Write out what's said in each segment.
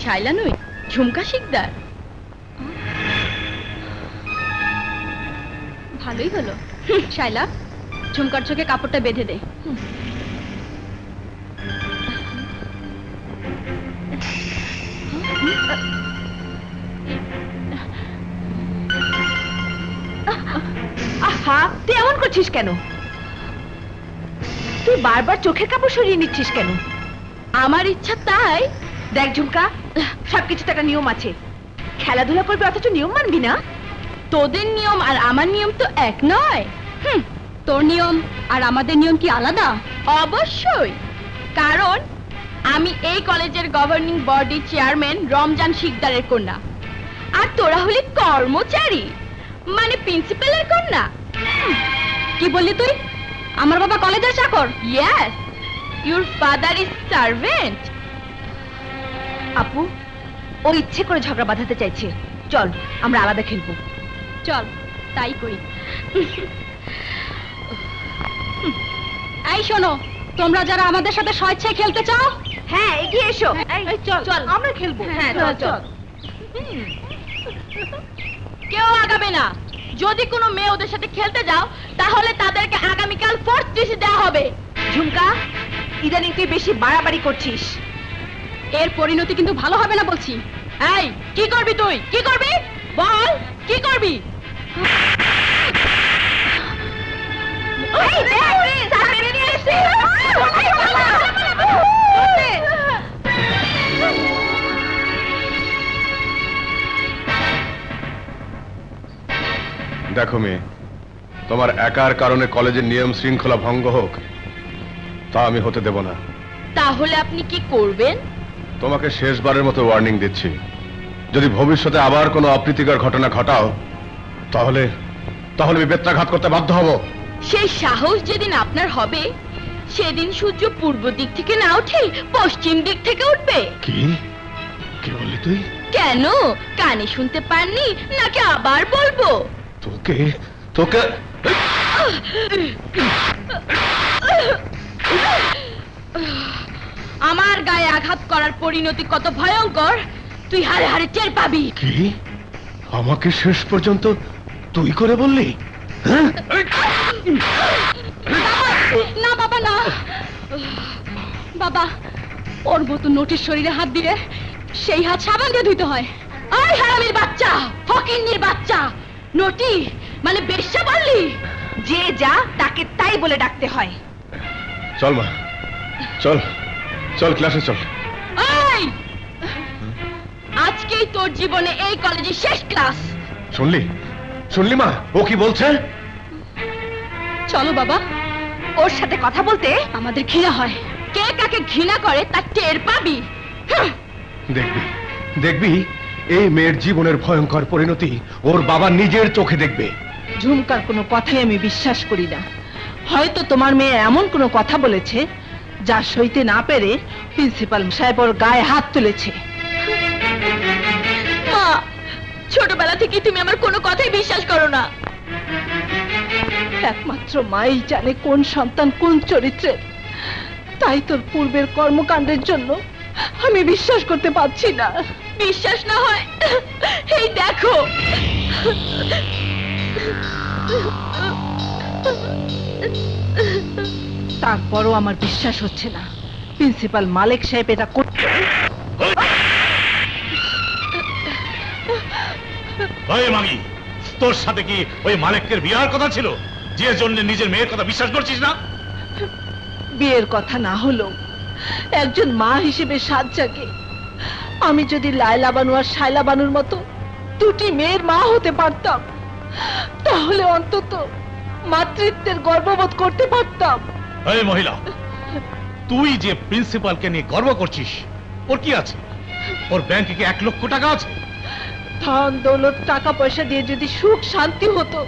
শাইলা নই, ঝুমকা শিকদার। ভালোই হলো। শাইলা, ঝুমকার চোখে কাপড়টা বেঁধে দে। আহা, তুই এমন করছিস কেন? তুই বারবার চোখের কাপড় সরিয়ে নিচ্ছিস কেন? আমার ইচ্ছা তাই। দেখ ঝুমকা, সবকিছুতে একটা নিয়ম আছে। খেলাধুলা করবি অথচ নিয়ম মানবি না? তোদের নিয়ম আর আমার নিয়ম তো এক নয়। তোর নিয়ম আর আমাদের নিয়ম কি আলাদা? অবশ্যই, কারণ আমি এই কলেজের গভর্নিং বডি চেয়ারম্যান রমজান শিকদারের কন্যা, আর তোরা হলি কর্মচারী, মানে প্রিন্সিপালের কন্যা। কি বললি তুই? আমার বাবা কলেজের চাকর? Yes, your father is servant. আপু, ও ইচ্ছে করে ঝগড়া বাঁধাতে চাইছে। চল আমরা আলাদা খেলবো। চল তাই করি। এই শোনো, তোমরা যারা আমাদের সাথে স্বেচ্ছায় খেলতে চাও, হ্যাঁ এগিয়ে এসো। এই চল চল, আমরা খেলবো। হ্যাঁ চল চল। কেউ আগাবে না। যদি কোনো মেয়ে ওদের সাথে খেলতে যাও, তাহলে তাদেরকে আগামীকাল ফোর্স ডিসি দেওয়া হবে। ঝুমকা, ইদানিং তুই বেশি বাড়াবাড়ি করছিস। এর পরিণতি কিন্তু ভালো হবে না বলছি। এই, কি করবি তুই? কি করবি বল, কি করবি? এই দেখ, স্যার মেরে নিয়ে এসেছে। দেখো মেয়ে, তোমার একার কারণে কলেজের নিয়ম শৃঙ্খলা ভঙ্গ হোক, তা আমি হতে দেব না। তাহলে আপনি কি করবেন? তোমাকে শেষবারের মতো ওয়ার্নিং দিচ্ছি, যদি ভবিষ্যতে আবার কোনো অপ্রীতিকর ঘটনা ঘটাও, তাহলে আমি বেত্রাঘাত করতে বাধ্য হব। সেই সাহস যেদিন আপনার হবে, সেদিন সূর্য পূর্ব দিক থেকে না উঠে পশ্চিম দিক থেকে উঠবে। কি কি বললি তুই? কেন, কানে শুনতে পাননি নাকি আবার বলবো? তোকে তোকে আমার গায়ে আঘাত করার পরিণতি কত ভয়ঙ্কর তুই হারে হারে টের পাবি। কি আমাকে শেষ পর্যন্ত তুই করে বললি? হ্যাঁ? না বাবা না, বাবা ওর মতো নোটিশ শরীরে হাত দিলে সেই হাত সাবান দিয়ে ধুইতে হয়। আই হারামির বাচ্চা, ফকিন্নির বাচ্চা, নটি মানে বেশ্যা বললি? যে যা তাকে তাই বলে ডাকতে হয়। চল মা, চল চল ক্লাসে চল। এই, আজকেই তোর জীবনে এই কলেজের শেষ ক্লাস। শুনলি মা, ও কি বলছে? চলো বাবা, ওর সাথে কথা বলতে আমাদের ঘৃণা হয়। কে কাকে ঘৃণা করে তা টের পাবি। দেখবি এই মেয়ের জীবনের ভয়ঙ্কর পরিণতি ওর বাবা নিজের চোখে দেখবে। ঝুমকার কোনো কথাই আমি বিশ্বাস করি না। হয়তো তোমার মেয়ে এমন কোনো কথা বলেছে যা সইতে না পেরে প্রিন্সিপাল সাহেব ওর গায়ে হাত তুলেছে। মা, ছোটবেলা থেকে তুমি আমার কোনো কথাই বিশ্বাস করো না। একমাত্র মাই জানে কোন সন্তান কোন চরিত্রের। তাই তোর পূর্বের কর্মকাণ্ডের জন্য আমি বিশ্বাস করতে পারছি না। বিশ্বাস না হয় এই দেখো। তারপরও আমার বিশ্বাস হচ্ছে না প্রিন্সিপাল মালিক সাহেব এটা করতে। মাগি, তোর সাথে কি ওই মালিকের বিয়ার কথা ছিল, যে জন্য নিজের মেয়ের কথা বিশ্বাস করছিস না? বিয়ের কথা না হলো একজন মা হিসেবে সাত জাগে। আমি যদি লায়লা বানু আর শায়লা বানুর মতো দুটি মেয়ের মা হতে পারতাম, তাহলে অন্তত মাতৃত্বের গর্ববোধ করতে পারতাম। এই মহিলা, তুই যে প্রিন্সিপালকে নিয়ে গর্ব করছিস, ওর কি আছে? ওর ব্যাংকে কি 1 লক্ষ টাকা আছে? ধন দৌলত টাকা পয়সা দিয়ে যদি সুখ শান্তি হতো,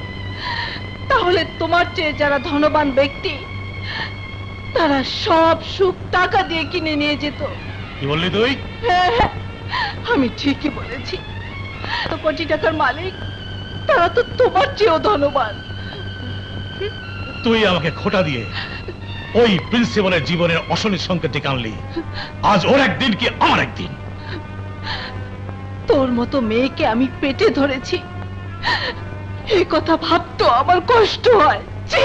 তাহলে তোমার চেয়ে যারা ধনবান ব্যক্তি তারা সব সুখ টাকা দিয়ে কিনে নিয়ে যেত। কি বললি তুই? হ্যাঁ, আমি ঠিকই বলেছি। তো কোটি টাকার মালিক তারা তো তোমার চেয়েও ধনবান। তুই আমাকে খোটা দিয়ে ওই প্রিন্সিপালের জীবনের অশনির সংকেত ডেকে আনলি। আজ ওর একদিন কি আমার একদিন। তোর মতো মেয়েকে আমি পেটে ধরেছি, এই কথা ভাবতো আমার কষ্ট হয়। ছি!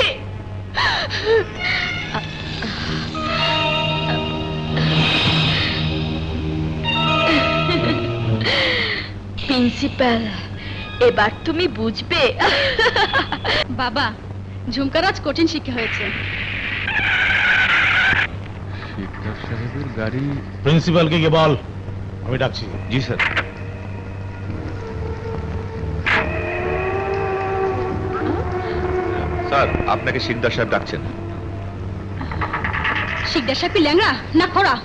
প্রিন্সিপাল, এবার তুমি বুঝবে। বাবা, ঝুমকার আজ কঠিন শিক্ষা হয়েছে। শিকদার সাহেবের গাড়ি। প্রিন্সিপালকে গিয়ে বল আমি ডাকছি। জি স্যার। স্যার, আপনাকে শিকদার সাহেব ডাকছেন। শিকদার সাহেব কি ল্যাংড়া না খোড়া?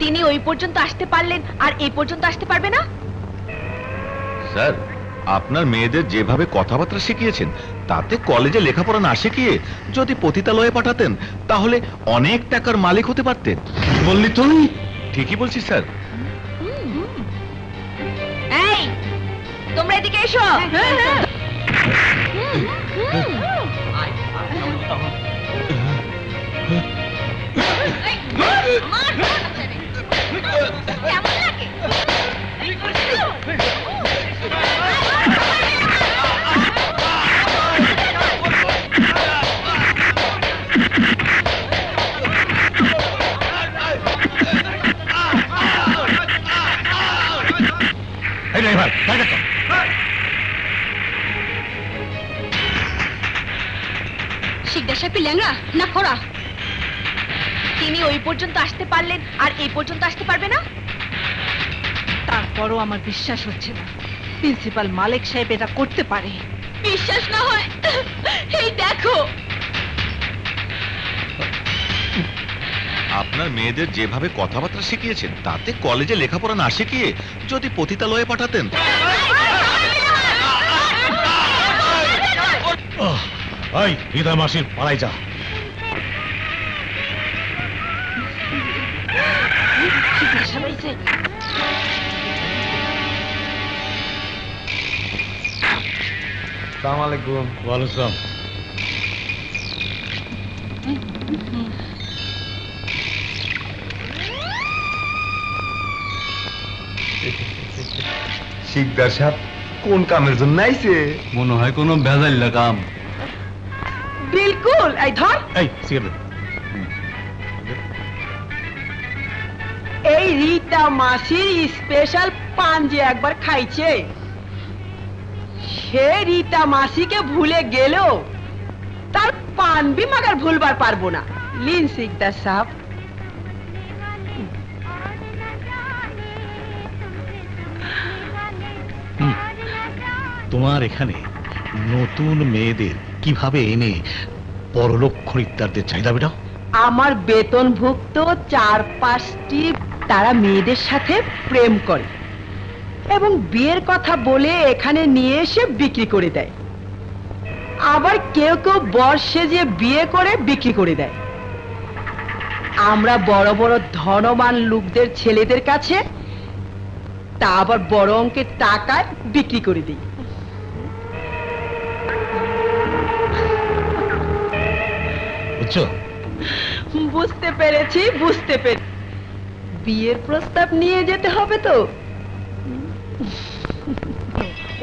তিনি ওই পর্যন্ত আসতে পারলেন আর এই পর্যন্ত আসতে পারবে না? স্যার, আপনার মেয়েদের যেভাবে কথাবার্তা শিখিয়েছেন তাতে কলেজে লেখাপড়া না শিখিয়ে যদি পতিতালয়ে পাঠাতেন তাহলে অনেক টাকার মালিক হতে পারতেন। বললি তুই? ঠিকই বলছি স্যার। এই, তোমরা এদিকে এসো। কেমন লাগে? এই ড্রাইভার, গাড়ি ডাকো। শিকদার সাহেব কি ল্যাংড়া না খোড়া? তিনি ওই পর্যন্ত আসতে পারলেন আর এই পর্যন্ত আসতে পারবে না? তারপরও আমার বিশ্বাস হচ্ছে না প্রিন্সিপাল মালিক সাহেব এটা করতে পারে। বিশ্বাস না হয় এই দেখো। আপনার মেয়েদের যেভাবে কথাবার্তা শিখিয়েছেন তাতে কলেজে লেখাপড়া না শিখিয়ে যদি পতিতালয়ে পাঠাতেন। এই হৃদয় মাসির পাড়ায় যা। আসসালামু আলাইকুম। ওয়ালাইকুম আসসালাম। শিকদার সাহেব কোন কামের জন্য আইছে? মনে হয় কোনো ভেজাইল্লা কাম। বিলকুল। এই ধর, এই সিগারেট। এই রীতা মাসির স্পেশাল পান যে একবার খাইছে, সে রীতা মাসিকে ভুলে গেল, তার পান বি মাগার ভুলবার পারবো না। লিন শিকদার সাহেব। তোমার এখানে নতুন মেয়েদের কিভাবে এনে পরলোক খরিদ্দারদের চাহিদা মেটাও? আমার বেতনভুক্ত 4-5টি তারা মেয়েদের সাথে প্রেম করে এবং বিয়ের কথা বলে এখানে নিয়ে এসে বিক্রি করে দেয়। আবার কেউ কেউ বর্ষে যে বিয়ে করে বিক্রি করে দেয়। আমরা বড় বড় ধনবান লোকদের ছেলেদের কাছে তা আবার বড় অঙ্কের টাকায় বিক্রি করে দিই। বুঝছো? বুঝতে পেরেছি, বুঝতে পেরেছি। বিয়ের প্রস্তাব নিয়ে যেতে হবে তো।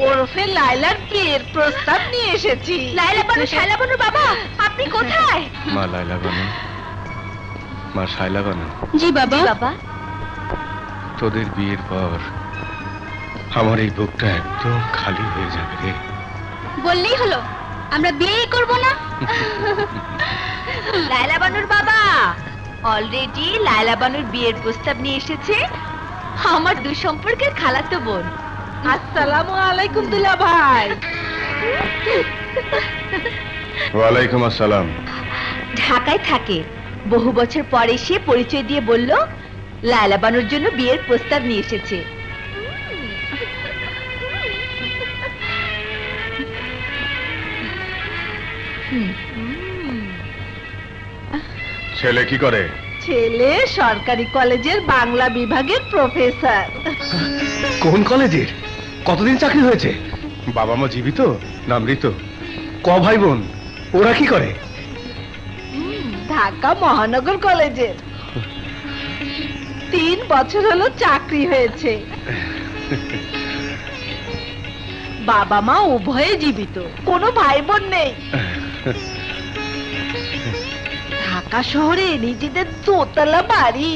ওরফে লাইলার বিয়ের প্রস্তাব নিয়ে এসেছি। লায়লা বানু, শায়লা বানুর বাবা, আপনি কোথায়? মা লাইলা বানু, মা শাইলা বানু, জি বাবা। বাবা, তোদের বিয়ের পর আমার এই বুকটা একদম খালি হয়ে যাবে রে। বললেই হলো, আমরা বিয়ে করব না? লায়লা বানুর বাবা অলরেডি লায়লা বানুর বিয়ের প্রস্তাব নিয়ে এসেছে আমার দুঃসম্পর্কের খালাতো বোন। আসসালামু আলাইকুম দুলা ভাই। ওয়ালাইকুম আসসালাম। ঢাকায় থাকে, বহু বছর পর এসে পরিচয় দিয়ে বলল লায়লা বানুর জন্য বিয়ের প্রস্তাব নিয়ে এসেছে। ছেলে কি করে? ছেলে সরকারি কলেজের বাংলা বিভাগের প্রফেসর। কোন কলেজের? কতদিন চাকরি হয়েছে? বাবা মা জীবিত না মৃত? ক ভাই বোন? ওরা কি করে? ঢাকা মহানগর কলেজের। 3 বছর হলো চাকরি হয়েছে। বাবা মা উভয়ে জীবিত, কোনো ভাই বোন নেই। ঢাকা শহরে নিজেদের দোতলা বাড়ি।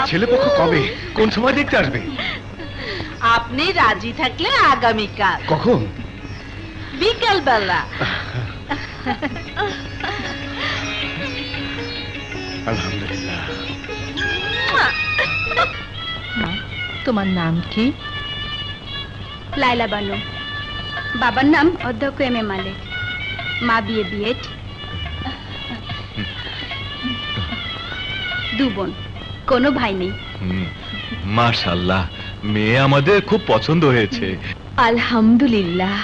ছেলেপক্ষ কবে, কোন সময় দেখতে আসবে? আপনি রাজি থাকলে আগামীকাল কখন? বিকেল বেলা। আলহামদুলিল্লাহ। তোমার নাম কি? লাইলা বানু। বাবার নাম অধ্যক্ষ এম এ মালিক। মা বিয়ে বিএড। 2 বোন, কোনো ভাই নেই। মাশাআল্লাহ, মেয়ে আমাদের খুব পছন্দ হয়েছে। আলহামদুলিল্লাহ।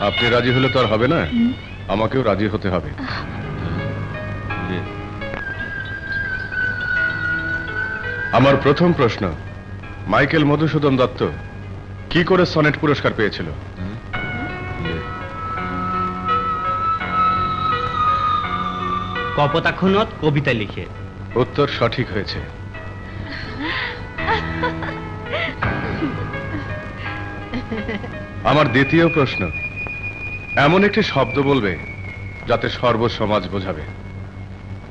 আপনি রাজি হলে তো আর হবে না, আমাকেও রাজি হতে হবে। আমার প্রথম প্রশ্ন, মাইকেল মধুসূদন দত্ত কি করে সনেট পুরস্কার পেয়েছিল? কপোতাক্ষণত কবিতা লিখে। উত্তর সঠিক হয়েছে। আমার দ্বিতীয় প্রশ্ন, এমন একটি শব্দ বলবে যাতে সর্বসমাজ বোঝাবে।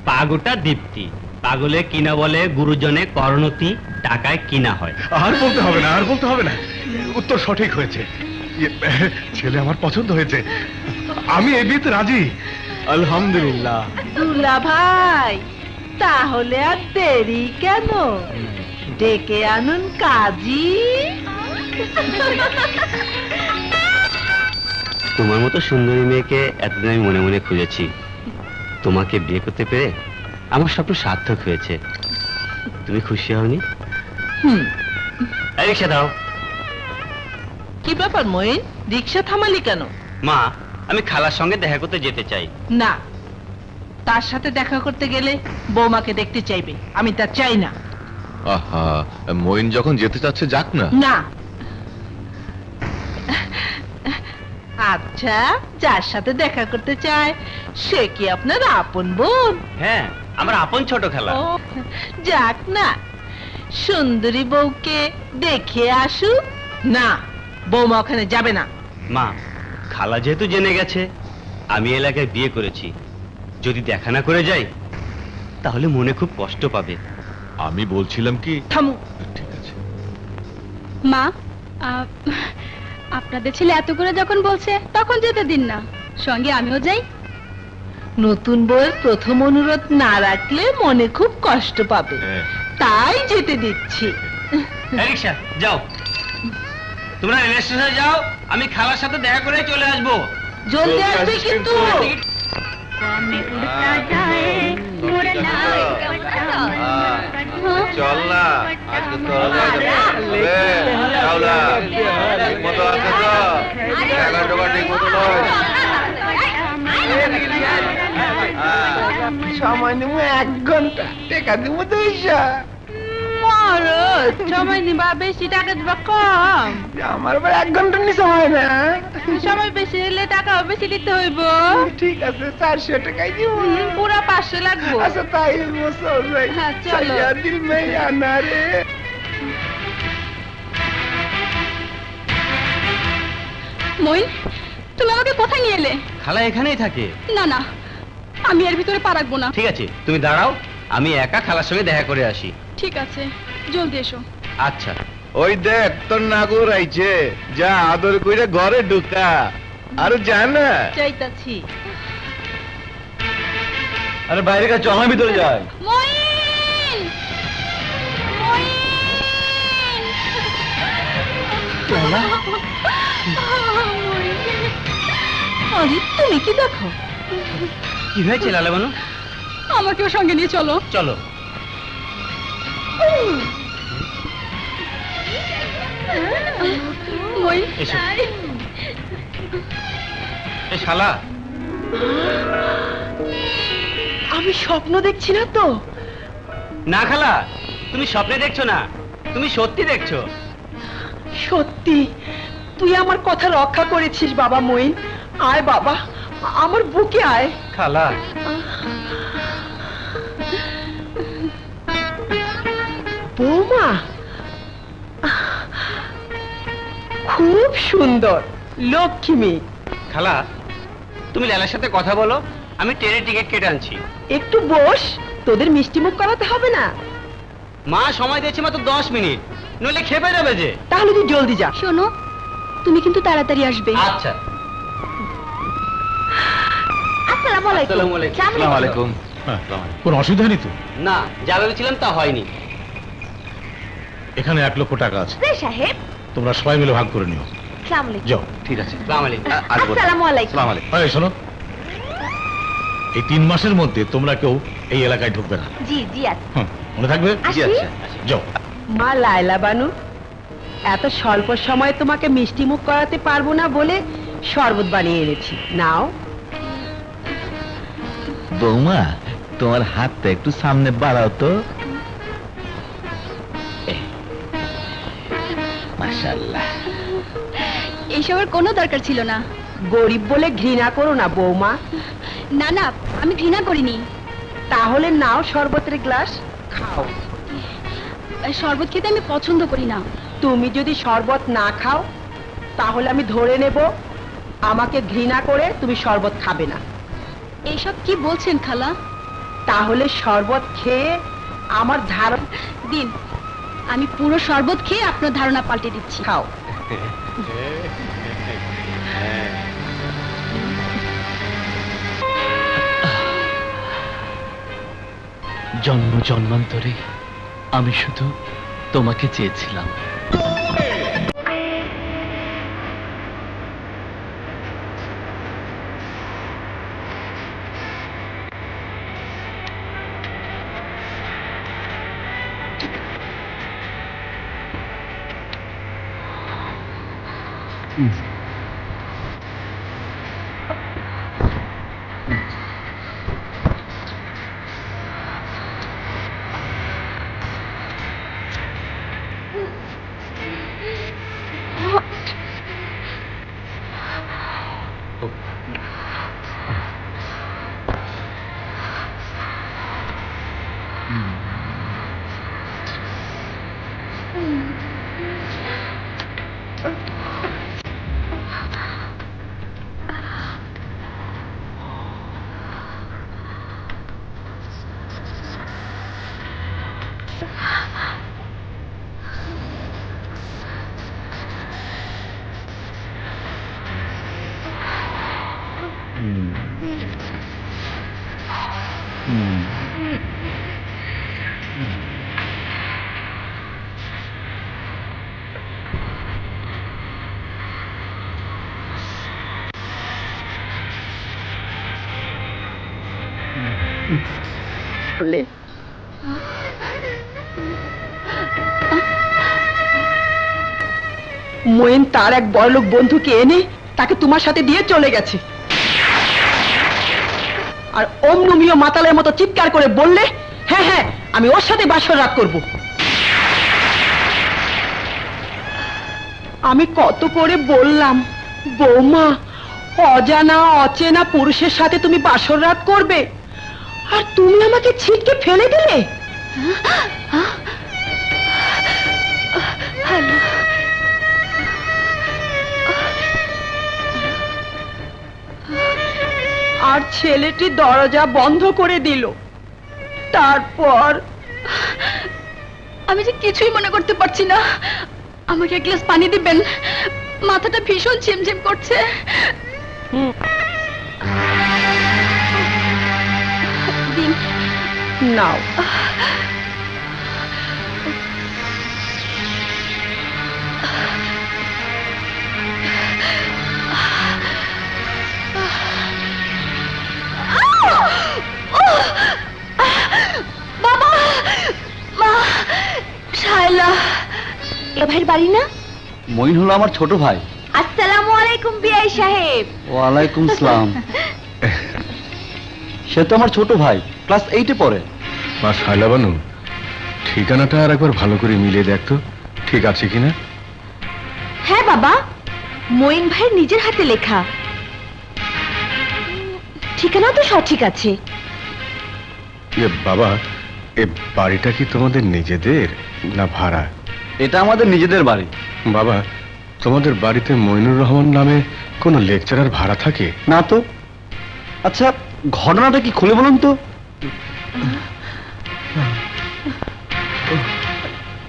পাগোটা দীপ্তি। পাগলে কিনা বলে গুরুজনে করণতি, টাকায় কিনা হয়। আর বলতে হবে না, আর বলতে হবে না, উত্তর সঠিক হয়েছে। ছেলে আমার পছন্দ হয়েছে, আমি এই বিয়েতে রাজি। আলহামদুলিল্লাহ। দুলা ভাই, তাহলে আর দেরি কেন? ডেকে আনুন কাজী। তোমার মতো সুন্দরী মেয়েকে এতদিন আমি মনে মনে খুঁজেছি। তোমাকে বিয়ে করতে পেরে আমার স্বপ্ন সার্থক হয়েছে। তুমি খুশি হওনি? এই রিক্সা দাও। কি ব্যাপার মইন, রিক্সা থামালি কেন? মা, আমি খালার সঙ্গে দেখা করতে যেতে চাই। না, তার সাথে দেখা করতে গেলে বৌমাকে দেখতে চাইবে, আমি তা চাই না। আহা, মইন যখন যেতে চাচ্ছে যাক না। না। আচ্ছা, যার সাথে দেখা করতে চায় সে কি আপনার আপন বোন? হ্যাঁ, আমার আপন ছোট খালা। ও, যাক না, সুন্দরী বউকে দেখে আসুক। না, বৌমা ওখানে যাবে না। মা, খালা যেহেতু জেনে গেছে আমি এলাকায় বিয়ে করেছি, যদি দেখা না করে যাই তাহলে মনে খুব কষ্ট পাবে। আমি বলছিলাম কি, থামু। ঠিক আছে। মা, আপনাদের ছেলে এত করে যখন বলছে তখন যেতে দিন না, সঙ্গে আমিও যাই। নতুন বউয়ের প্রথম অনুরোধ না রাখলে মনে খুব কষ্ট পাবে, হ্যাঁ। তাই যেতে দিচ্ছি। এই রিক্সা, যাও। তোমরা রেল স্টেশনে যাও, আমি খালার সাথে দেখা করে চলে আসবো। জলদি আসবে কিন্তু। চল না, আজকে তো ঠিক মতো আছে তো? টাকা টোকা ঠিক মতো নয়। সময় নেব 1 ঘন্টা, টাকা দিব 200। সময় নিবা বেশি, টাকা দিবা কম। আমার আবার 1 ঘন্টা নি সময় না। সময় বেশি হলে টাকাও বেশি দিতে হইব। ঠিক আছে, 400 টাকাই দিব। পুরা 500 লাগবো। আচ্ছা তাই চল যাই। হ্যাঁ, চলো। দিল মে আনা রে। মইন, তুমি আমাকে কোথায় নিয়ে এলে? খালা এখানেই থাকে। না না, আমি এর ভিতরে পা রাখবো না। ঠিক আছে, তুমি দাঁড়াও, আমি একা খালার সঙ্গে দেখা করে আসি। ঠিক আছে, জলদি এসো। আচ্ছা। ওই দেখ তোর নাগর আইছে, যা আদর কইরা ঘরে ঢুকা। আর জানা চাইতাছি। আরে বাইরে কা, চল না ভিতরে যাই। মইন! মইন! আরে তুমি কি দেখো? কি হয়েছে লালা বানু? আমাকেও সঙ্গে নিয়ে চলো। চলো। মইন, এসো। এ শালা, আমি স্বপ্ন দেখছি না তো? না খালা, তুমি স্বপ্নে দেখছো না, তুমি সত্যি দেখছো। সত্যি? তুই আমার কথা রক্ষা করেছিস বাবা মঈন। আয় বাবা, আমার বুকে আয়। খালা, বৌমা খুব সুন্দর, লক্ষ্মী মেয়ে। খালা তুমি লালার সাথে কথা বলো, আমি ট্রেনের টিকিট কেটে আনছি। একটু বস, তোদের মিষ্টি মুখ করাতে হবে না। মা সময় দিয়েছে মাত্র 10 মিনিট, নইলে খেপে যাবে যে। তাহলে তুই জলদি যা। শোনো, তুমি কিন্তু তাড়াতাড়ি আসবে। আচ্ছা। আসসালামু আলাইকুম। আসসালামু আলাইকুম। আসসালামু আলাইকুম। হ্যাঁ, কোনো অসুবিধা নেই তো? না, যা ভেবেছিলাম তা হয়নি। এখানে 1 লক্ষ টাকা আছে, জি সাহেব। তোমরা সবাই মিলে ভাগ করে নিও। আসসালামু আলাইকুম। যাও। ঠিক আছে। আসসালামু আলাইকুম। আসবো। আসসালামু আলাইকুম। আসসালামু আলাইকুম। এই শোনো, এই 3 মাসের মধ্যে তোমরা কেউ এই এলাকায় ঢুকবে না। জি জি আচ্ছা। হ্যাঁ, মনে থাকবে? আসি। জি আচ্ছা। যাও। মা লায়লা বানু, এত স্বল্প সময়ে তোমাকে মিষ্টি মুখ করাতে পারবো না বলে শরবত বানিয়ে এনেছি, নাও। বৌমা, তোমার হাতটা একটু সামনে বাড়াও তো। মাশাআল্লাহ। এইসবের কোনো দরকার ছিল না। গরিব বলে ঘৃণা করো না বৌমা। না না, আমি ঘৃণা করিনি। তাহলে নাও শরবতের গ্লাস, খাও। শরবত খেতে আমি পছন্দ করি না। তুমি যদি শরবত না খাও তাহলে আমি ধরে নেব আমাকে ঘৃণা করে তুমি শরবত খাবে না। এইসব কি বলছেন খালা? তাহলে শরবত খেয়ে আমার ধারণা দিন, আমি পুরো শরবত খেয়ে আপনার ধারণা পাল্টে দিচ্ছি। খাও। জন্ম জন্মান্তরে আমি শুধু তোমাকে চেয়েছিলাম। মঈন তার এক বড়লোক বন্ধুকে এনে তাকে তোমার সাথে দিয়ে চলে গেছে, আর অমনুমীয় মাতালের মতো চিৎকার করে বললে হ্যাঁ হ্যাঁ আমি ওর সাথে বাসর রাত করব। আমি কত করে বললাম বৌমা, অজানা অচেনা পুরুষের সাথে তুমি বাসর রাত করবে, আর তুমি আমাকে ছিটকে ফেলে দিলে। আর ছেলেটি দরজা বন্ধ করে দিল। তারপর আমি যে কিছুই মনে করতে পারছি না। আমাকে এক গ্লাস পানি দিবেন? মাথাটা ভীষণ ঝিমঝিম করছে। দিন। নাও। বাবা, মা, শায়লা। এ ভাইয়ের বাড়ি না? মঈন হলো আমার ছোট ভাই। আসসালামু আলাইকুম বিআই সাহেব। ওয়ালাইকুম সালাম। সে তো আমার ছোট ভাই, ক্লাস 8-এ পড়ে। মা শায়লা বানু, ঠিকানাটা আর একবার ভালো করে মিলিয়ে দেখ তো, ঠিক আছে কিনা। হ্যাঁ বাবা, মঈন ভাইয়ের নিজের হাতে লেখা। ঠিকানাও তো সঠিক আছে। বাবা, এ বাড়িটা কি তোমাদের নিজেদের না ভাড়া? এটা আমাদের নিজেদের বাড়ি। বাবা, তোমাদের বাড়িতে মইনুর রহমান নামে কোনো লেকচারার ভাড়া থাকে? না তো। আচ্ছা, ঘটনাটা কি খুলে বলুন তো।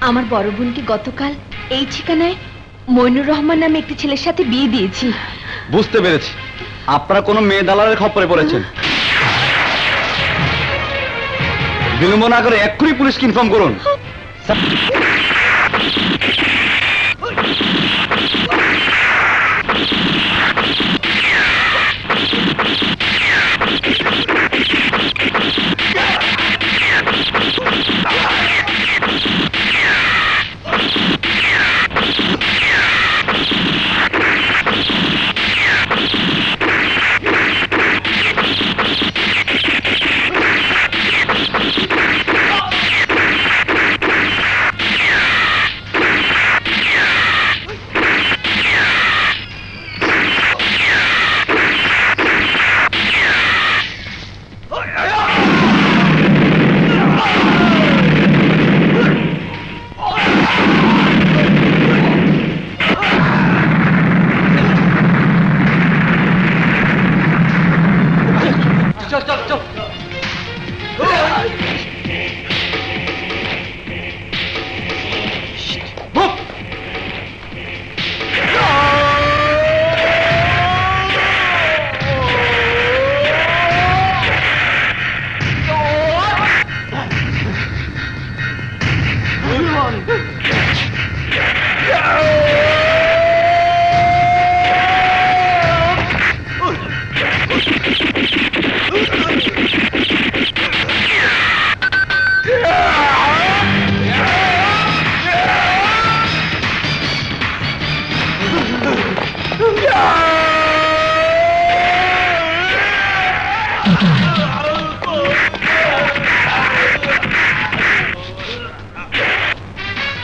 আমার বড় বোনকে গতকাল এই ঠিকানায় মইনুর রহমান নামে একটি ছেলের সাথে বিয়ে দিয়েছি। বুঝতে পেরেছি, আপনারা কোনো মেয়ে দালালের খপ্পরে পড়েছেন। বিলম্ব না করে এক্ষুনি পুলিশকে ইনফর্ম করুন।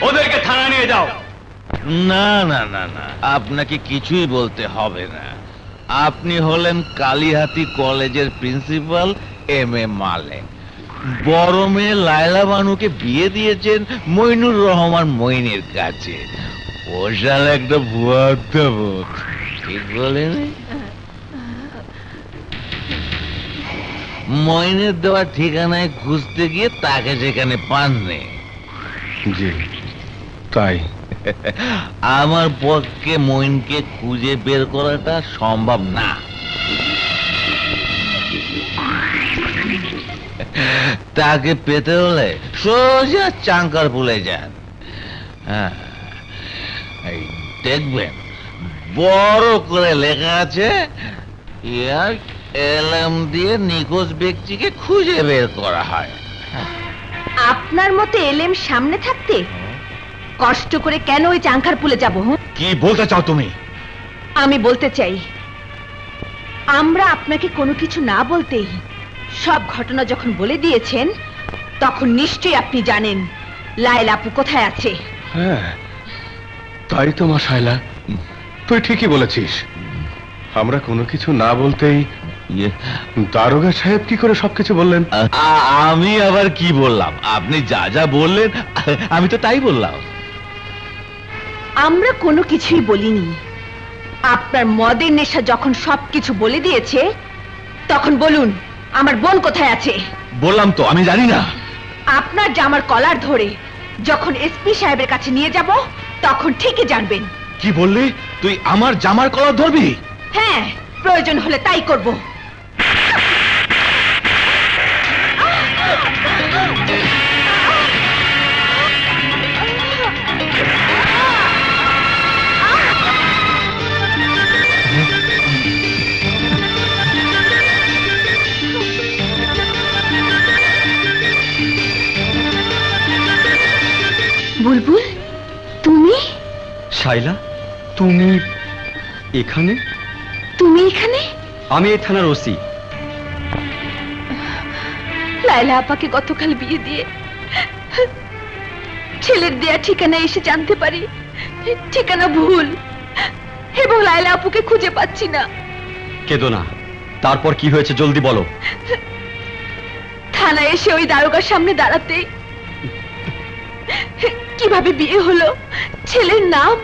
ওদেরকে থানায় নিয়ে যাও। না না না না, আপনাকে কিছুই বলতে হবে না। আপনি হলেন কালীহাতি কলেজের প্রিন্সিপাল এম.এ. মালেক। বড় মেয়ে লায়লা বানুকে বিয়ে দিয়েছেন মইনুর রহমান মইনের কাছে। ও শালা একটা ভুয়া অধ্যাপক, ঠিক বলেন? মইনের দেওয়া ঠিকানায় খুঁজতে গিয়ে তাকে সেখানে পাননি। জি তাই। আমার পক্ষে মইনকে খুঁজে বের করাটা সম্ভব না। তাকে পেতে হলে সোজা চাঙ্কার পুলে যান। হ্যাঁ, এই দেখবেন বড় করে লেখা আছে, ইয়ার এলএম দিয়ে নিখোঁজ ব্যক্তিকে খুঁজে বের করা হয়। আপনার মতো এলএম সামনে থাকতে কষ্ট করে কেন ওই চাঙ্কার পুলে যাব? কি বলতে চাও তুমি? আমি বলতে চাই, আমরা আপনাকে কোনো কিছু না বলতেই সব ঘটনা যখন বলে দিয়েছেন, তখন নিশ্চয়ই আপনি জানেন লায়লা আপু কোথায় আছে। হ্যাঁ তাই তো মা শায়লা, তুই ঠিকই বলেছিস। আমরা কোনো কিছু না বলতেই দারোগা সাহেব কি করে সবকিছু বললেন? আমি আবার কি বললাম? আপনি যা যা বললেন আমি তো তাই বললাম। আমরা কোনো কিছুই বলিনি। আপনার মদের নেশা যখন সবকিছু বলে দিয়েছে, তখন বলুন আমার বোন কোথায় আছে। বললাম তো আমি জানি না। আপনার জামার কলার ধরে যখন এসপি সাহেবের কাছে নিয়ে যাব, তখন ঠিকই জানবেন। কি বললি? তুই আমার জামার কলার ধরবি? হ্যাঁ, প্রয়োজন হলে তাই করব। বুলবুল, তুমি? শাইলা, তুমি এখানে? তুমি এখানে? আমি এই থানার ওসি। লায়লা আপাকে গতকাল বিয়ে দিয়ে ছেলের দেয়া ঠিকানা এসে জানতে পারি ঠিকানা ভুল। এবং লায়লা আপুকে খুঁজে পাচ্ছি না। কেঁদো না, তারপর কি হয়েছে জলদি বলো। থানায় এসে ওই দারোগার সামনে দাঁড়াতে কিভাবে বিয়ে হলো, ছেলের নাম,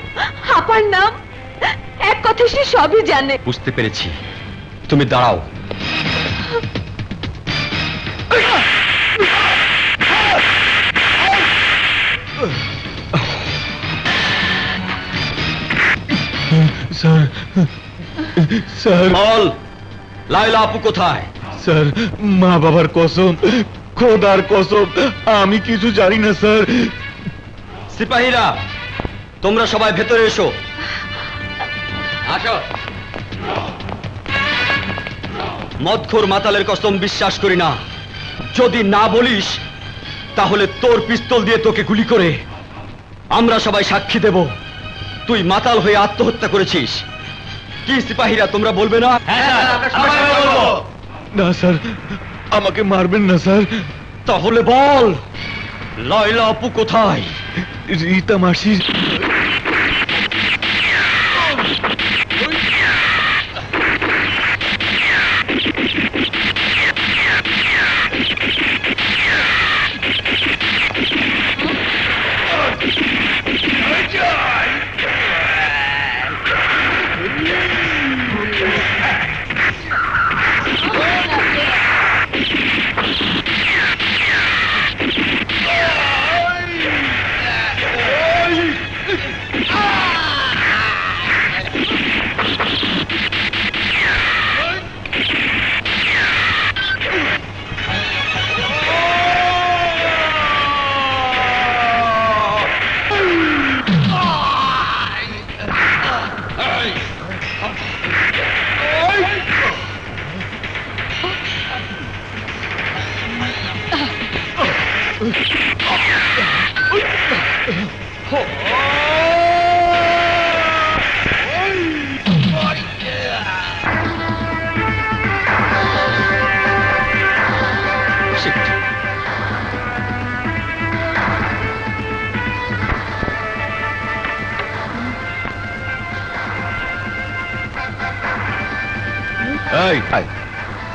আপার নাম, এক কথা সে সবই জানে। বুঝতে পেরেছি, তুমি দাঁড়াও। স্যার, স্যার, বল, লায়লা আপু কোথায়? স্যার, মা বাবার কসম, খোদার কসম, আমি কিছু জানি না স্যার। সিপাহীরা, তোমরা সবাই ভেতরে এসো। আসো। মদখোর মাতালের কসম বিশ্বাস করি না। যদি না বলিস তাহলে তোর পিস্তল দিয়ে তোকে গুলি করে আমরা সবাই সাক্ষী দেব তুই মাতাল হয়ে আত্মহত্যা করেছিস। কি সিপাহীরা, তোমরা বলবে না? না স্যার, আমাকে মারবেন না স্যার। তাহলে বল, লায়লা আপু কোথায়? রীতা মাসির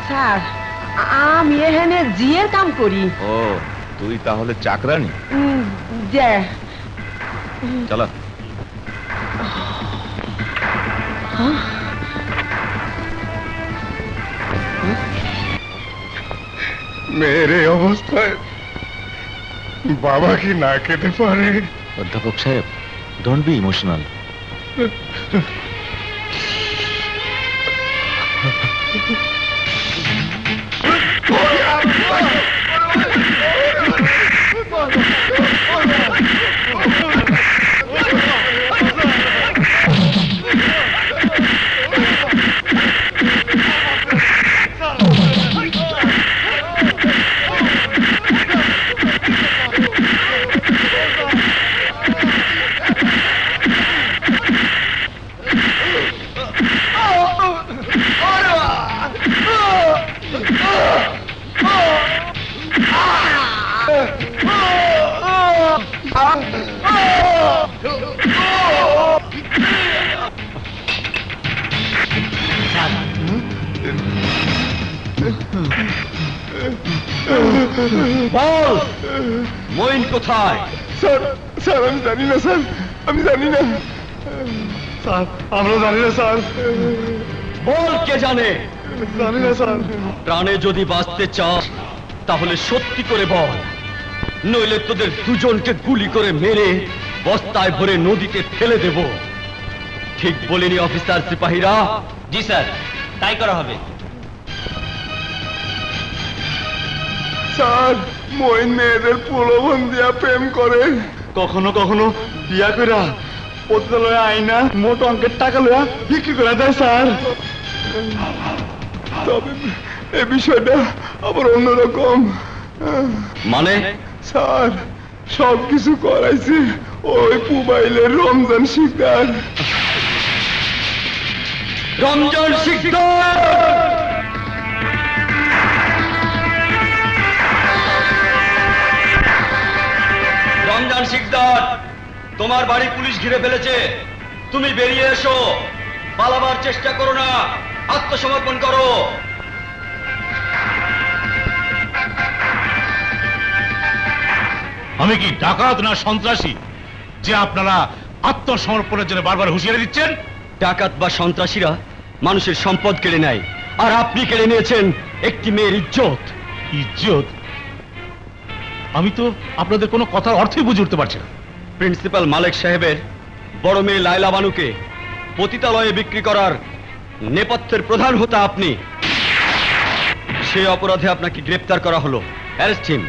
স্যার, আমি এখানে জিয়ের কাম করি। ও, তুই তাহলে চাকরানি? যে চলো। মেয়ের এই অবস্থায় বাবা কি না খেতে পারে? অধ্যাপক সাহেব, ডোন্ট বি ইমোশনাল। বল, মঈন কোথায়? স্যার, স্যার আমি জানি না স্যার, আমি জানি না স্যার, আমরা জানি না স্যার, বল, কে জানে? জানি না স্যার। প্রাণে যদি বাঁচতে চাস তাহলে সত্যি করে বল, নইলে তোদের দুজনকে গুলি করে মেরে বস্তায় ভরে নদীতে ফেলে দেব। ঠিক বলিনি অফিসার সিপাহীরা? জি স্যার, তাই করা হবে। স্যার, মইন মেয়েদের প্রলোভন দিয়া প্রেম করে, কখনো কখনো বিয়া কইরা পতিতালয়ে আইনা মোট অঙ্কের টাকা লইয়া বিক্রি করে দেয় স্যার। তবে এই বিষয়টা আবার অন্যরকম। মানে? স্যার, সব কিছু করাইছে ওই মোবাইলের রমজান শিকদার। রমজান শিকদার! রমজান শিকদার, তোমার বাড়ি পুলিশ ঘিরে ফেলেছে, তুমি বেরিয়ে এসো, পালাবার চেষ্টা করো না, আত্মসমর্পণ করো। আমি কি ডাকাত না সন্ত্রাসী যে আপনারা আত্মসমর্পণের জন্য বারবার হুঁশিয়ারি দিচ্ছেন? ডাকাত বা সন্ত্রাসীরা মানুষের সম্পদ কেড়ে নেয়, আর আপনি কেড়ে নিয়েছেন একটি মেয়ের ইজ্জত। ইজ্জত? আমি তো আপনাদের কোনো কথার অর্থই বুঝে উঠতে পারছি না। প্রিন্সিপাল মালেক সাহেবের বড় মেয়ে লায়লা বানুকে পতিতালয়ে বিক্রি করার নেপথ্যের প্রধান হোতা আপনি। সেই অপরাধে আপনাকে গ্রেপ্তার করা হলো। Arrest him.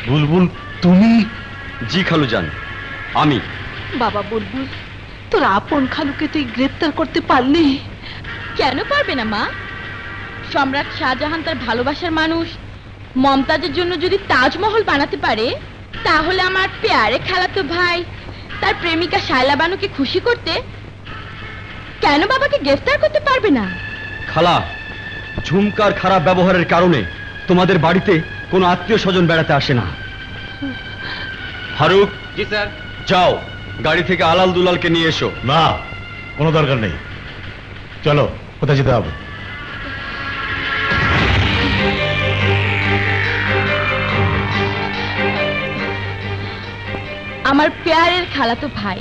বুলবুল, তুমি? জি খালুজান, আমি। বাবা বুলবুল, তোর আপন খালুকে তুই গ্রেপ্তার করতে পারলি? কেন পারবে না মা? সম্রাট শাহজাহান তার ভালোবাসার মানুষ মমতাজের জন্য যদি তাজমহল বানাতে পারে, তাহলে আমার পেয়ারে খালাতো ভাই তার প্রেমিকা শায়লা বানুকে খুশি করতে কেন বাবাকে গ্রেফতার করতে পারবে না? খালা, ঝুমকার খারাপ ব্যবহারের কারণে তোমাদের বাড়িতে কোনো আত্মীয় স্বজন বেড়াতে আসে না। ফারুক। জি স্যার। যাও, গাড়ি থেকে আলাল দুলালকে নিয়ে এসো। না, কোনো দরকার নেই। চলো, কোথায় যেতে হবে? আমার পেয়ারের খালাতো ভাই,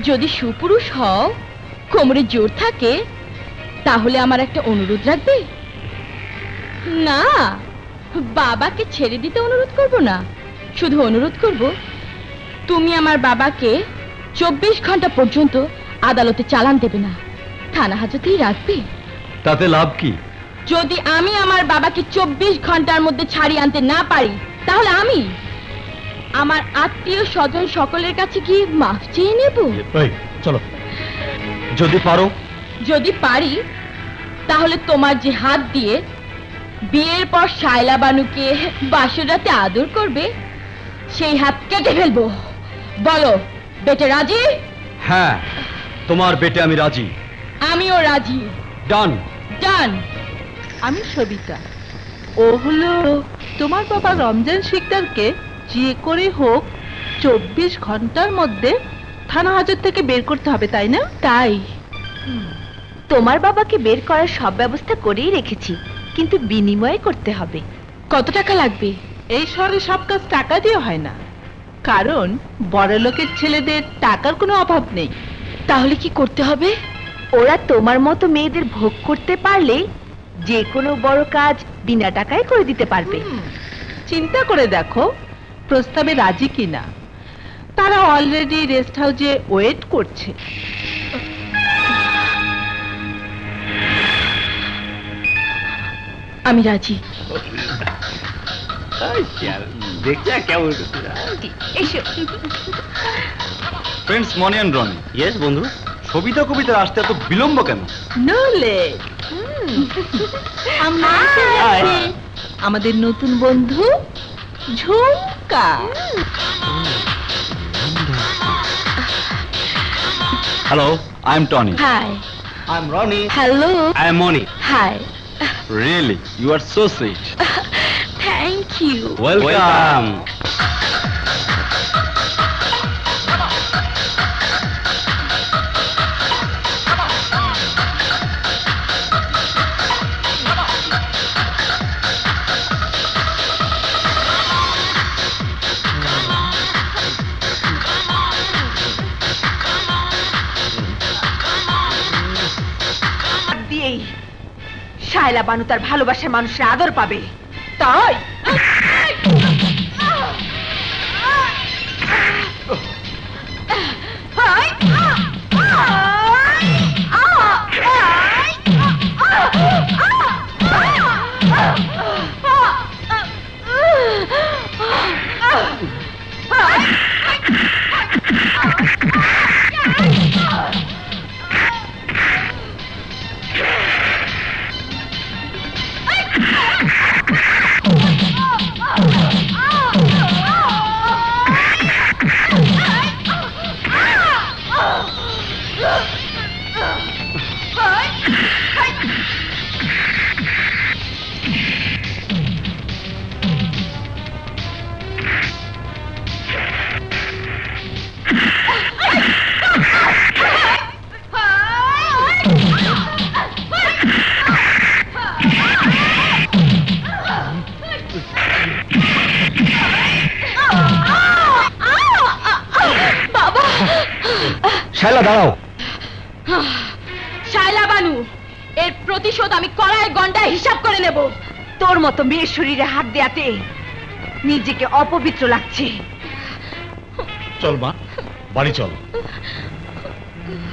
যদি সুপুরুষ হও, কোমরে জোর থাকে, তাহলে আমার একটা অনুরোধ রাখবে? না, বাবাকে ছেড়ে দিতে অনুরোধ করব না, শুধু অনুরোধ করব তুমি আমার বাবাকে 24 ঘন্টা পর্যন্ত আদালতে চালান দেবে না, থানা হাজতেই রাখবে। তাতে লাভ কি? যদি আমি আমার বাবাকে 24 ঘন্টার মধ্যে ছাড়িয়ে আনতে না পারি, তাহলে আমি আমার আত্মীয় স্বজন সকলের কাছে কি মাফ চেয়ে নেব? এই, চলো। যদি পারো? যদি পারি, তাহলে তোমার যে হাত দিয়ে বিয়ের পর শায়লা বানুকে বাসর রাতে আদর করবে, সেই হাত কেটে ফেলবো। বলো, বেটে রাজি? হ্যাঁ, তোমার বেটে আমি রাজি। আমিও রাজি। ডান। ডান। আমি সবিতা। ও হলো তোমার বাবা রমজান শিকদারকে যে করে হোক 24 ঘন্টার মধ্যে থানা হাজত থেকে বের করতে হবে, তাই না? তাই তোমার বাবাকে বের করার সব ব্যবস্থা করেই রেখেছি, কিন্তু বিনিময়ে করতে হবে। কত টাকা লাগবে? এই শহরে সব কাজ টাকা দিয়ে হয় না, কারণ বড়লোকের ছেলেদের টাকার কোনো অভাব নেই। তাহলে কি করতে হবে? ওরা তোমার মতো মেয়েদের ভোগ করতে পারলে যে কোনো বড় কাজ বিনা টাকায় করে দিতে পারবে। চিন্তা করে দেখো প্রস্তাবে রাজি কিনা। তারা অলরেডি রেস্ট হাউসে ওয়েট করছে। আমি রাজি। দেখছে কেমন? এসো। Friends Moni and Roni. Yes বন্ধু। সবিতা কবিতার আসতে এত বিলম্ব কেন? No late. আমরা এসে Hi. গেছি। আমাদের নতুন বন্ধু Jhumka. Hello, I am Tony. Hi. I am Roni. Hello. I am Moni. Hi. Really, you are so sweet. Thank you. Welcome. দিয়েই শায়লা বানু তার ভালোবাসার মানুষের আদর পাবে, তাই শায়লা দাঁড়াও। শায়লা বানু, এর প্রতিশোধ আমি কড়ায় গন্ডায় হিসাব করে নেব। তোর মতো মেয়ের শরীরে হাত দেয়াতে নিজেকে অপবিত্র লাগছে। চল মা, বাড়ি চল।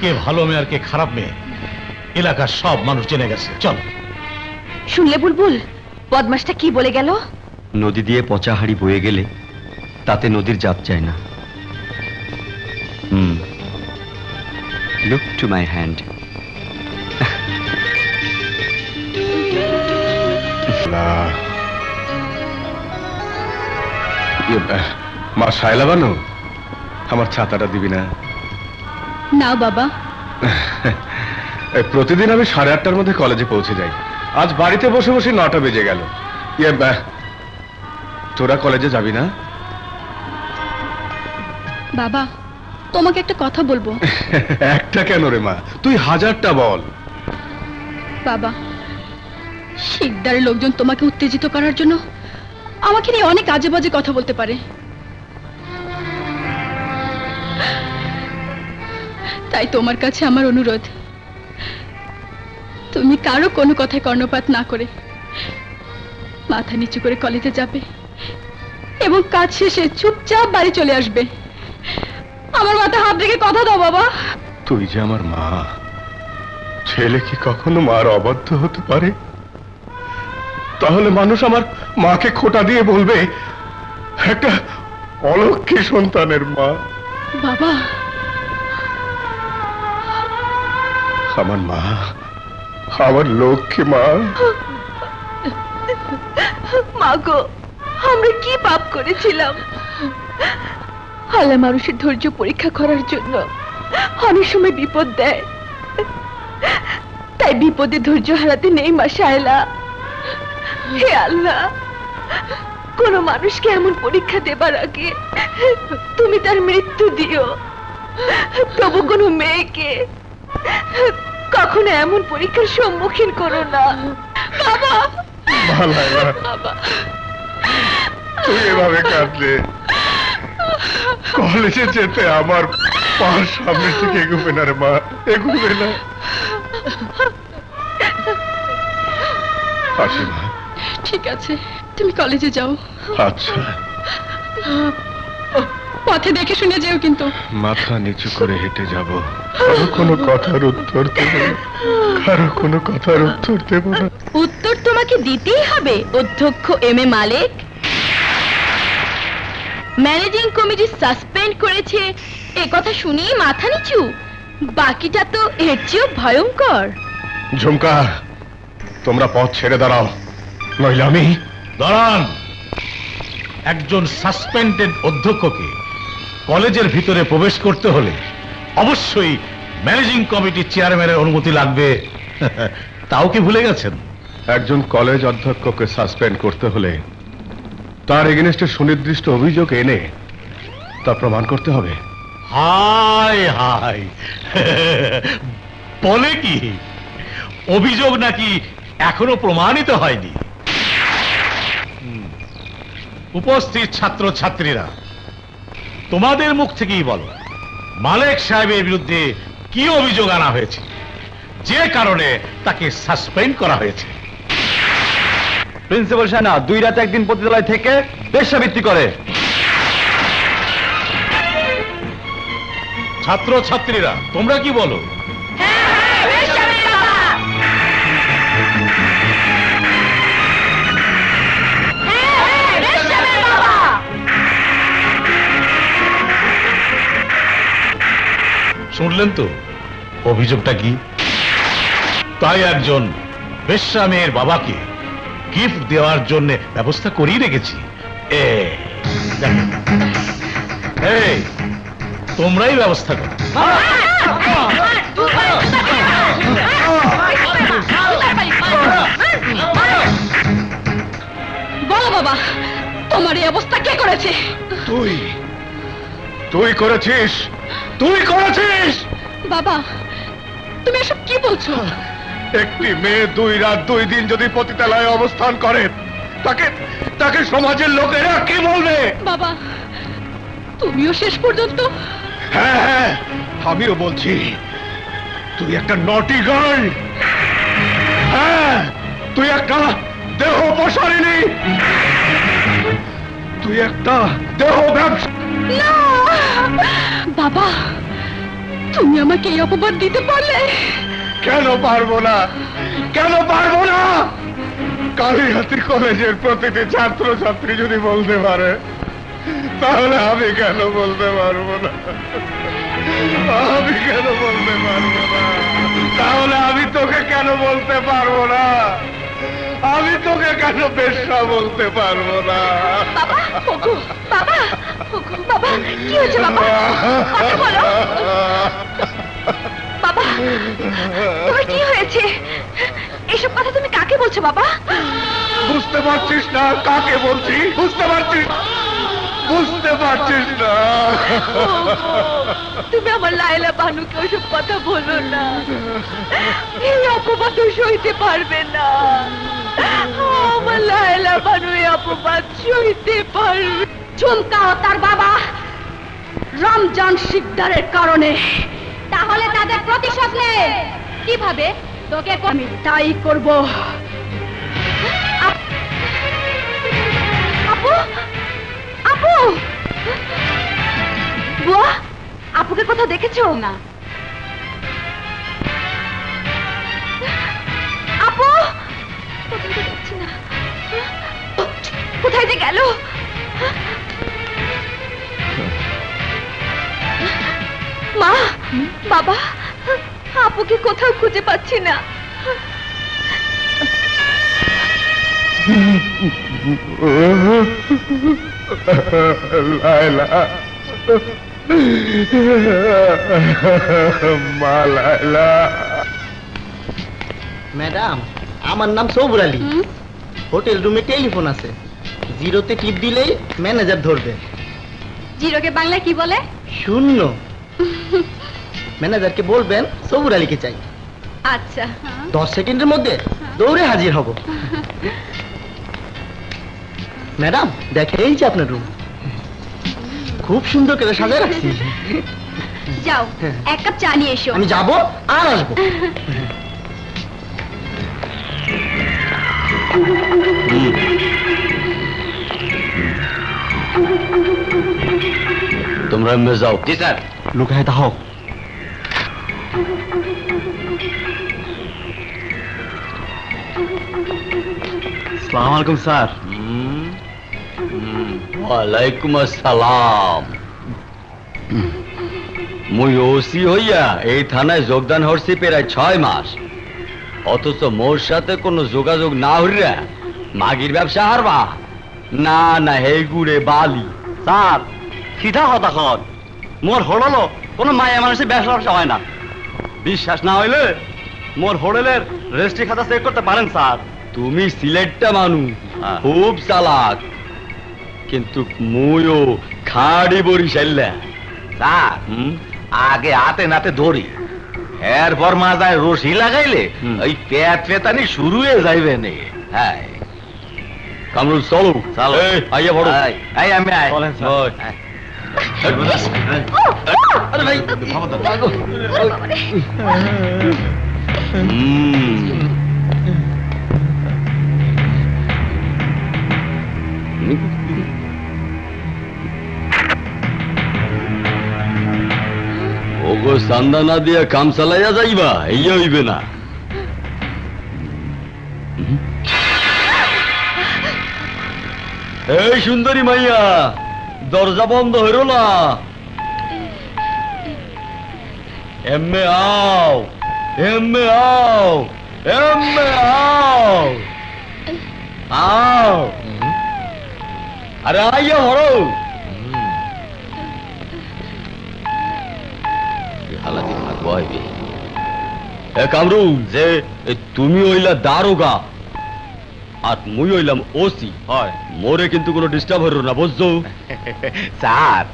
কে ভালো মেয়ে আর কে খারাপ মেয়ে এলাকার সব মানুষ জেনে গেছে। চল। শুনলে বুলবুল, বদমাসটা কি বলে গেল? নদী দিয়ে পচা হাড়ি বয়ে গেলে তাতে নদীর জাত চায় না। Look to my hand. মা শায়লা বানু, আমার ছাতাটা দিবি না? না বাবা। প্রতিদিন আমি 8:30টার মধ্যে কলেজে পৌঁছে যাই। আজ বাড়িতে বসে বসে 9টা বেজে গেল। তোরা কলেজে যাবি না? বাবা, তোমাকে একটা কথা বলবো। একটা কেন রে মা, তুই 1000টা বল। বাবা, শিকদারের লোকজন তোমাকে উত্তেজিত করার জন্য আমাকে নিয়ে অনেক আজে বাজে কথা বলতে পারে। তাই তোমার কাছে আমার অনুরোধ, তুমি কারো কোনো কথায় কর্ণপাত না করে মাথা নিচু করে কলেজে যাবে এবং কাজ শেষে চুপচাপ বাড়ি চলে আসবে। আমার মাথায় হাত রেখে কথা দাও বাবা। তুই যে আমার মা, ছেলে কি কখনো মার অবাধ্য হতে পারে? তাহলে মানুষ আমার মাকে খোঁটা দিয়ে বলবে একটা অলক্ষী সন্তানের মা। বাবা, আমার মা, আমার লক্ষ্মী মা। মাগো, আমরা কি পাপ করেছিলাম? আল্লাহ মানুষের ধৈর্য পরীক্ষা করার জন্য অনেক সময় বিপদ দেয়, তাই বিপদে ধৈর্য হারাতে নেই মা শায়লা। হে আল্লাহ, কোন মানুষকে এমন পরীক্ষা দেবার আগে তুমি তার মৃত্যু দিও। তবু কোন মেয়েকে কখনো এমন পরীক্ষার সম্মুখীন করো না। বাবা, বাবা, তুই এভাবে কাঁদলে কলেজে যেতে আমার পার সামনে থেকে এগোবে না রে মা, এগোবে না। আসি মা। ঠিক আছে, তুমি কলেজে যাও। আচ্ছা। পথে দেখে শুনে যেও কিন্তু। মাথা নিচু করে হেঁটে যাব, কারো কোনো কথার উত্তর দেব না, কারো কোনো কথার উত্তর দেব না। উত্তর তোমাকে দিতেই হবে অধ্যক্ষ M A Malik. Managing committee suspend করেছে এ কথা শুনেই মাথা নিচু, বাকিটা তো এর চেয়েও ভয়ঙ্কর। ঝুমকা, তোমরা পথ ছেড়ে দাঁড়াও, নইলে আমি। দাঁড়ান। একজন সাসপেন্ডেড অধ্যক্ষকে কলেজের ভিতরে প্রবেশ করতে হলে অবশ্যই ম্যানেজিং কমিটির চেয়ারম্যানের অনুমতি লাগবে। তাও কি ভুলে গেছেন? একজন কলেজ অধ্যক্ষকে সাসপেন্ড করতে হলে তার এগেনস্টে সুনির্দিষ্ট অভিযোগ এনে তা প্রমাণ করতে হবে। হাই হাই, বলে কি অভিযোগ নাকি এখনো প্রমাণিত হয়নি? উপস্থিত ছাত্র ছাত্রীরা, তোমাদের মুখ থেকেই বলো মালেক সাহেবের বিরুদ্ধে কি অভিযোগ আনা হয়েছে, যে কারণে তাকে সাসপেন্ড করা হয়েছে। প্রিন্সিপাল সাহেব 2 রাত 1 দিন পতিতালয় থেকে বেশ্যাবৃত্তি করে। ছাত্র ছাত্রীরা, তোমরা কি বলো? শুনলেন তো অভিযোগটা কি? তাই একজন বেশ্যা মেয়ের বাবাকে গিফট দেওয়ার জন্য ব্যবস্থা করিয়ে রেখেছি। এই, তোমরাই ব্যবস্থা করো। বলো বাবা, তোমার এই অবস্থা কে করেছে? তুই করেছিস, তুই করেছিস। বাবা, তুমি এসব কি বলছো? একটি মেয়ে 2 রাত 2 দিন যদি পতিতালয়ে অবস্থান করে তাকে তাকে সমাজের লোকেরা কি বলবে? বাবা, তুমিও শেষ পর্যন্ত। হ্যাঁ হ্যাঁ, আমিও বলছি তুই একটা নটি গার্ল। হ্যাঁ, তুই একটা দেহ প্রসারিণী, তুই একটা দেহ ব্যবসা। না বাবা, তুমি আমাকে এই অপবাদ দিতে পারলে? কেন পারবো না, কেন পারবো না? কালিহাতি কলেজের প্রতিটি ছাত্র ছাত্রী যদি বলতে পারে, তাহলে আমি কেন বলতে পারবো না? আমি কেন বলতে পারবো না? তাহলে আমি তোকে কেন বলতে পারবো না? আমি তোকে কেন বেশ্যা বলতে পারবো না? বাবা, ওগো, বাবা, ওগো, বাবা, কি হয়েছে বাবা? কথা বলো। বাবা, তোমার কি হয়েছে? এসব কথা তুমি কাকে বলছো বাবা? বুঝতে পারছিস না কাকে বলছি? বুঝতে পারছিস? বুঝতে পারছিস না? তুমি আমার লায়লা বানুকে ওসব কথা বলো না, এই অপবাদ সইতে পারবে না। আমার লায়লা বানু এই অপবাদ সইতে পারবে। ঝুমকা ও তার বাবা রমজান শিকদারের কারণে। তাহলে তাদের প্রতিশোধ নে। কিভাবে? তোকে আমি তাই করব। আপু, আপু, বুয়া, আপুকে কোথাও দেখেছো? না। আপু, কোথাও তো দেখছি না। কোথায় যে গেল? মা, বাবা, আপুকে কোথাও খুঁজে পাচ্ছি না। লায়লা, মা লায়লা। ম্যাডাম, আমার নাম সবুর আলী। হোটেল রুমে টেলিফোন আছে, 0-তে টিপ দিলেই ম্যানেজার ধরবে। জিরোকে বাংলায় কি বলে? শূন্য। ম্যানেজারকে বলবেন সবুর আলীকে চাই। আচ্ছা। 10 সেকেন্ডের মধ্যে দৌড়ে হাজির হব। ম্যাডাম দেখে, এই যে আপনার রুম, খুব সুন্দর করে সাজায় রাখছি। যাও, এক কাপ চা নিয়ে এসো। আমি যাব আর আসবো। তোমরা এমনি যাও। জি স্যার। লুকায় দাও। আসসালামু আলাইকুম স্যার। ওয়ালাইকুম আসসালাম। মুই ওসি হইয়া এই থানায় যোগদান হরছি প্রায় 6 মাস, অথচ মোর সাথে কোনো যোগাযোগ না হইরা মাগির ব্যবসা হারবা? না না, হে গুড়ে বালি। স্যার সিধা কথা কন, মোর হোটেলও কোনো মায়া মানুষের ব্যবসা হয় না। বিশ্বাস না হইলে মোর হোটেলের রেজিস্ট্রি খাতা চেক করতে পারেন স্যার। তুমি সিলেটটা মানুষ, খুব চালাক, কিন্তু মুইও খাড়ি বরিশাইলা। স্যার, আগে হাতে নাতে ধরি, এরপর মাথায় রশি লাগাইলে ওই পেতানি শুরু হয়ে যাইবে নে। হ্যাঁ কামরুল চলো। চলো। এই, আইয়া বড়। এই আমি আয়। চলেন স্যার। ওই। আরে ভাই, ওগো চান্দা না দিয়া কাম চালাইয়া যাইবা, এই হইবে না। এই সুন্দরী মাইয়া, দরজা বন্ধ হইল না। এমে আও, এমে আও, এমে আও, আও। আরে আইয়া হরো। হালাতি ভাগবো হইবে। এ কামরু, যে তুমি হইলা দারোগা আর মুই হইলাম ওসি। হয়, মোরে কিন্তু কোনো ডিস্টার্ব হইল না, বুঝছো? স্যার,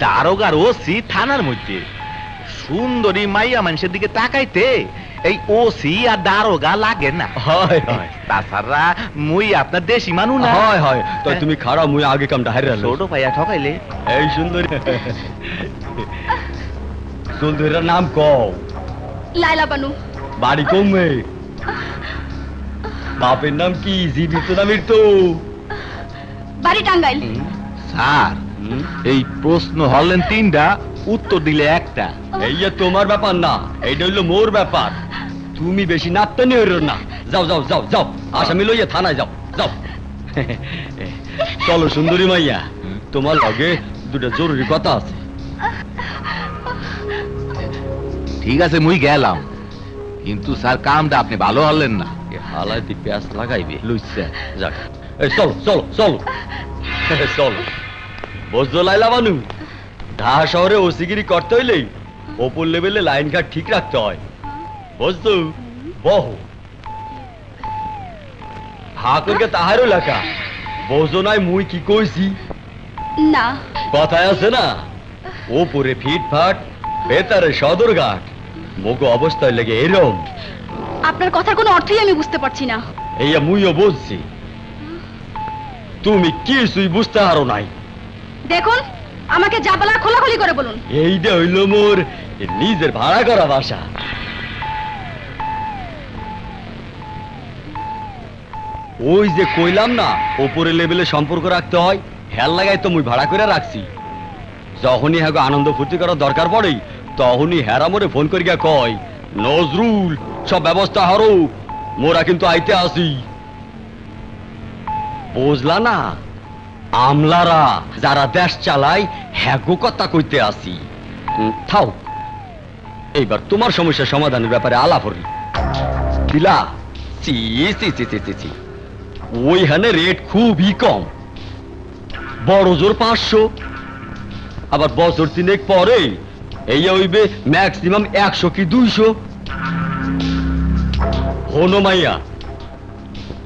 দারোগার ওসি থানার মধ্যে, সুন্দরী মাইয়া মানুষের দিকে তাকাইতে এই ওসি আর দারোগা লাগে না। হয় হয়, তাছাড়া মুই আপনার দেশি মানুষ না। হয় হয়, তো তুমি খারাপ, মুই আগে কামটা হারিয়ে ছোট পাইয়া ঠকাইলে। এই সুন্দরী, সুন্দরীর নাম কও। লাইলা বানু। বাড়ি কমবে। বাপের নাম কি, জীবিত না মৃত্যু? বাড়ি টাঙ্গাইল। স্যার এই প্রশ্ন হলেন তিনটা, উত্তর দিলে একটা। এই যে তোমার ব্যাপার না, এইটা হইলো মোর ব্যাপার। তুমি বেশি নাপতানি হইল না। যাও যাও যাও যাও, আসামি লইয়া থানায় যাও যাও। চলো সুন্দরী মাইয়া, তোমার লগে দুটা জরুরি কথা আছে। ঠিক আছে মুই গেলাম, কিন্তু স্যার কামটা আপনি ভালো হলেন না। হালাইতে পেঁয়াজ লাগাইবে লুইছে। যাক, এই চলো চলো চলো চলো। বুঝলো লাইলা বানু, ঢাকা শহরে ওসিগিরি করতে হইলেই ওপর লেভেলে লাইন ঘাট ঠিক রাখতে হয়, বুঝছো? বহু হাকুরকে তাহারও লেখা বোঝো নাই মুই কি কইছি? না। কথায় আছে না, ওপরে ফিটফাট ভেতরে সদরঘাট। মোগো অবস্থায় লেগে এরম। আপনার কথার কোনো অর্থই আমি বুঝতে পারছি না। এইয়া মুইও বলছি, তুমি কিছুই বুঝতে পারো নাই। দেখুন, আমাকে যা বলার খোলাখুলি করে বলুন। এইটা হইল মোর নিজের ভাড়া করা বাসা। ওই যে কইলাম না ওপরে লেভেলে সম্পর্ক রাখতে হয়, হেল লাগাই তো মুই ভাড়া করে রাখছি। যখনই হ্যাঁ আনন্দ ফুর্তি করার দরকার পড়ে, তখনই হেরা মোরে ফোন করিয়া কয়, নজরুল সব ব্যবস্থা হারো, মোরা কিন্তু আইতে আসি। বুঝলা না, আমলারা যারা দেশ চালায় হ্যাগো কথা কইতে আসি। থাও, এইবার তোমার সমস্যার সমাধানের ব্যাপারে আলাপ করি। দিলা চি চি চি চি চি, ওইখানে রেট খুবই কম, বড় জোর 500, আবার বছর 3 পরে এই হইবে ম্যাক্সিমাম 100 কি 200। হনো মাইয়া,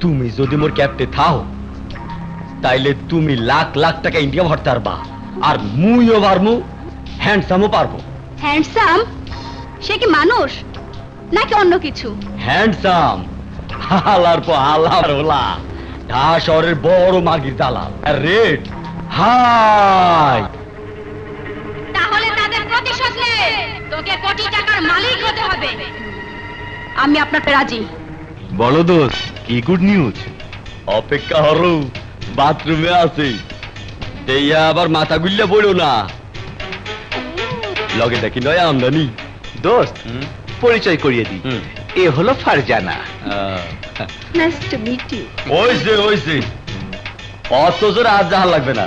তুমি যদি মোর ক্যাপ্টে থাও, তাইলে তুমি লাখ লাখ টাকা ইনকাম করতে পারবা, আর মুইও পারমু, হ্যান্ডসামও পারবো। হ্যান্ডসাম? সে কি মানুষ নাকি অন্য কিছু? হ্যান্ডসাম হালার পর হালার হলা, ঢাকা শহরের বড় মাগির দালাল, আর রেট হাই। তাহলে তাদের প্রতিশোধ নে, তোকে কোটি টাকার মালিক হতে হবে। আমি আপনাকে রাজি। বলো দোস্ত, কি গুড নিউজ? অপেক্ষা হরো, বাথরুমে আছে। দেইয়া আবার মাথা গুল্লা বলো না, লগে দেখি নয় আমদানি। দোস্ত পরিচয় করিয়ে দিই, এ হলো Farzana. Nice to meet you. ওইছে অত জোরে আজ যাহা লাগবে না,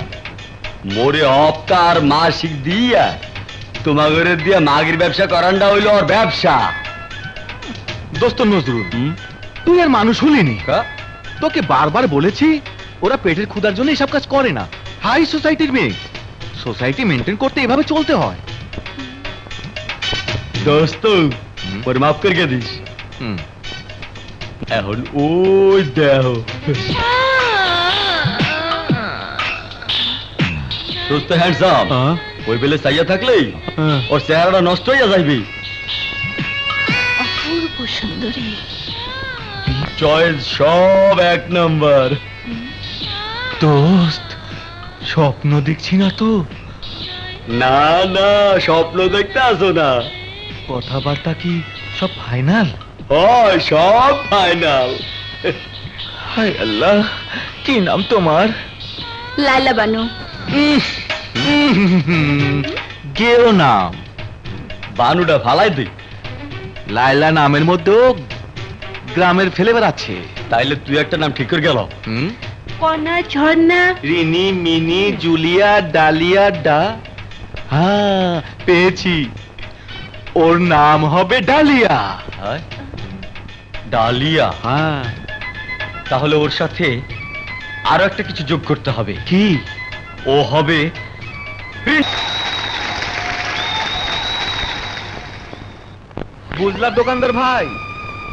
মোরে হপ্তার মাসিক দিয়া তোমাদের দিয়া মাগির ব্যবসা করানটা হইলো ওর ব্যবসা। দোস্ত নজরুল, তুই আর মানুষ হলিনি। তোকে বারবার বলেছি, ওরা পেটের ক্ষুধার জন্য এসব কাজ করে না। হাই সোসাইটির মেয়ে, সোসাইটি মেনটেন করতে এভাবে চলতে হয়। দোস্ত ওর মাফ করে দিস। এখন ওই দেহ দোস্ত হ্যান্ডসাম, ওই বেলে চাইয়া থাকলেই ওর চেহারাটা নষ্ট হইয়া যাইবি। অপূর্ব সুন্দরী। চয়েস সব 1 নম্বর। দোস্ত স্বপ্ন দেখছি না তো? না না, স্বপ্ন দেখতে আসো না, কথাবার্তা কি সব ফাইনাল? হয় সব ফাইনাল। হায় আল্লাহ, কি নাম তোমার? লাইলা বানু। গেও নাম। বানুটা ফালাই দিই। লাইলা নামের মধ্যেও গ্রামের ফ্লেভার আছে। তাইলে তুই একটা নাম ঠিক করে গেল। কণা, ঝর্ণা, রিনি, মিনি, জুলিয়া, ডালিয়া, ডা। হ্যাঁ পেয়েছি, ওর নাম হবে ডালিয়া। ডালিয়া? হ্যাঁ। তাহলে ওর সাথে আরো একটা কিছু যোগ করতে হবে। কি? ও হবে বুঝলা দোকানদার ভাই,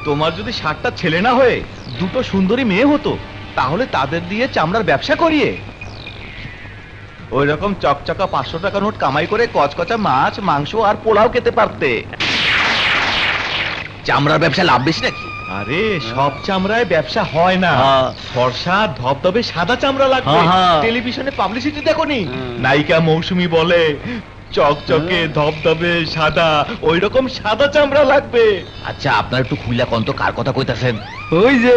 তোমার যদি 7টা ছেলে না হয়ে 2টো সুন্দরী মেয়ে হতো, তাহলে তাদের দিয়ে চামড়ার ব্যবসা করিয়ে ওই রকম চকচকা 500 টাকা নোট কামাই করে কচকচা মাছ, মাংস আর পোলাও খেতে পারতে। চামড়ার ব্যবসা লাভ বেশি নাকি? আরে সব চামড়ায় ব্যবসা হয় না। ফর্সা ধবধবে সাদা চামড়া লাগবে। টেলিভিশনে পাবলিসিটি দেখোনি? নায়িকা মৌসুমী বলে, চকচকে ধবধবে সাদা, ওই রকম সাদা চামড়া লাগবে। আচ্ছা আপনার একটু খুইলা কন্ত কার কথা কইতাছেন? ওই যে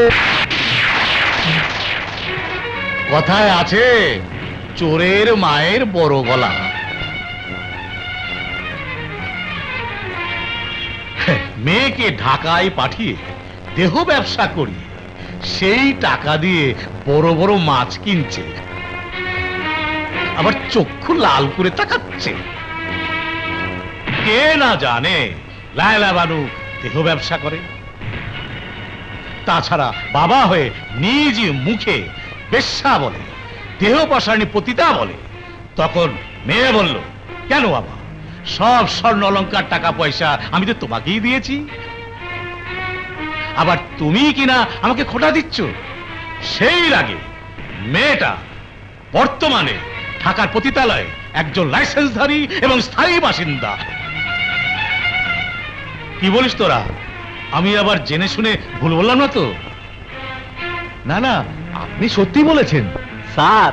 কথায় আছে চোরের মায়ের বড় গলা। মেয়েকে ঢাকায় পাঠিয়ে দেহ ব্যবসা করি, সেই টাকা দিয়ে বড় বড় মাছ কিনছে, আবার চক্ষু লাল করে তাকাচ্ছে। কে না জানে লায়লা বানু দেহ ব্যবসা করে। তাছাড়া বাবা হয়ে নিজ মুখে বেশ্যা বলে, দেহ পাশানি পতিতা বলে। তখন মেয়ে বলল, কেন বাবা, সব স্বর্ণ অলংকার টাকা পয়সা আমি তো তোমাকেই দিয়েছি, আবার তুমি কিনা আমাকে খোটা দিচ্ছ। সেই রাগে মেয়েটা বর্তমানে ঢাকার পতিতালয়ে একজন লাইসেন্সধারী এবং স্থায়ী বাসিন্দা। কি বলিস তোরা? আমি আবার জেনে শুনে ভুল বললাম না তো? না না, আপনি সত্যি বলেছেন স্যার।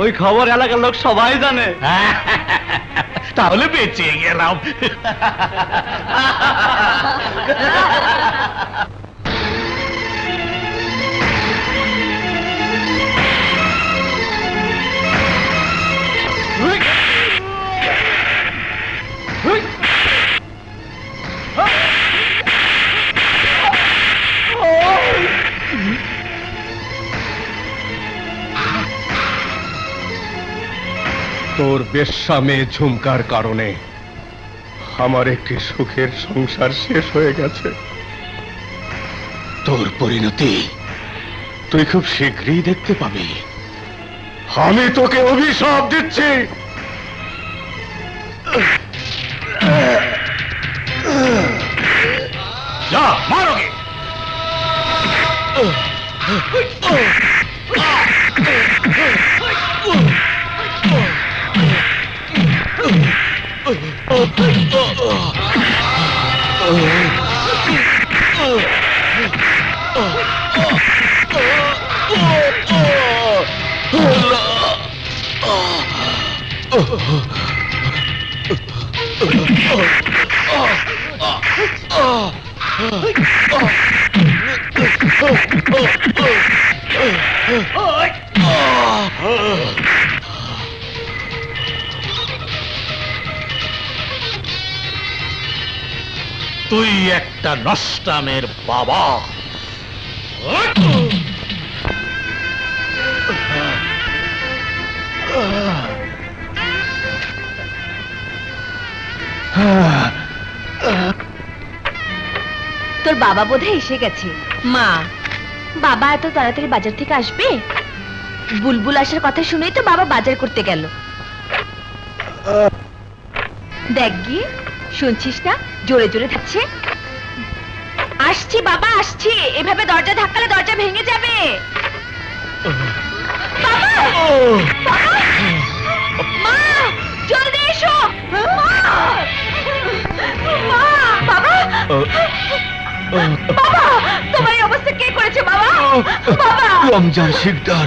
ওই খবর এলাকার লোক সবাই জানে। তাহলে বেঁচে গেলাম। তোর বেশ্যা মেয়ে ঝুমকার কারণে আমার একটি সুখের সংসার শেষ হয়ে গেছে। তোর পরিণতি তুই খুব শীঘ্রই দেখতে পাবি। আমি তোকে অভিশাপ দিচ্ছি। যা মারোগে। তুই একটা নষ্টামের বাবা। তোর বাবা বোধহয় এসে গেছে। মা, বাবা এত তাড়াতাড়ি বাজার থেকে আসবে? বুলবুল আসার কথা শুনেই তো বাবা বাজার করতে গেল। দেখ গিয়ে, শুনছিস না জোরে জোরে থাকছে? আসছি বাবা, আসছি। এভাবে দরজা ধাক্কালে দরজা ভেঙে যাবে। বাবা! বাবা! মা, জলদি এসো। মা! মা! বাবা! বাবা, তোমার এই অবস্থা কে করেছে বাবা? বাবা! রমজান শিকদার।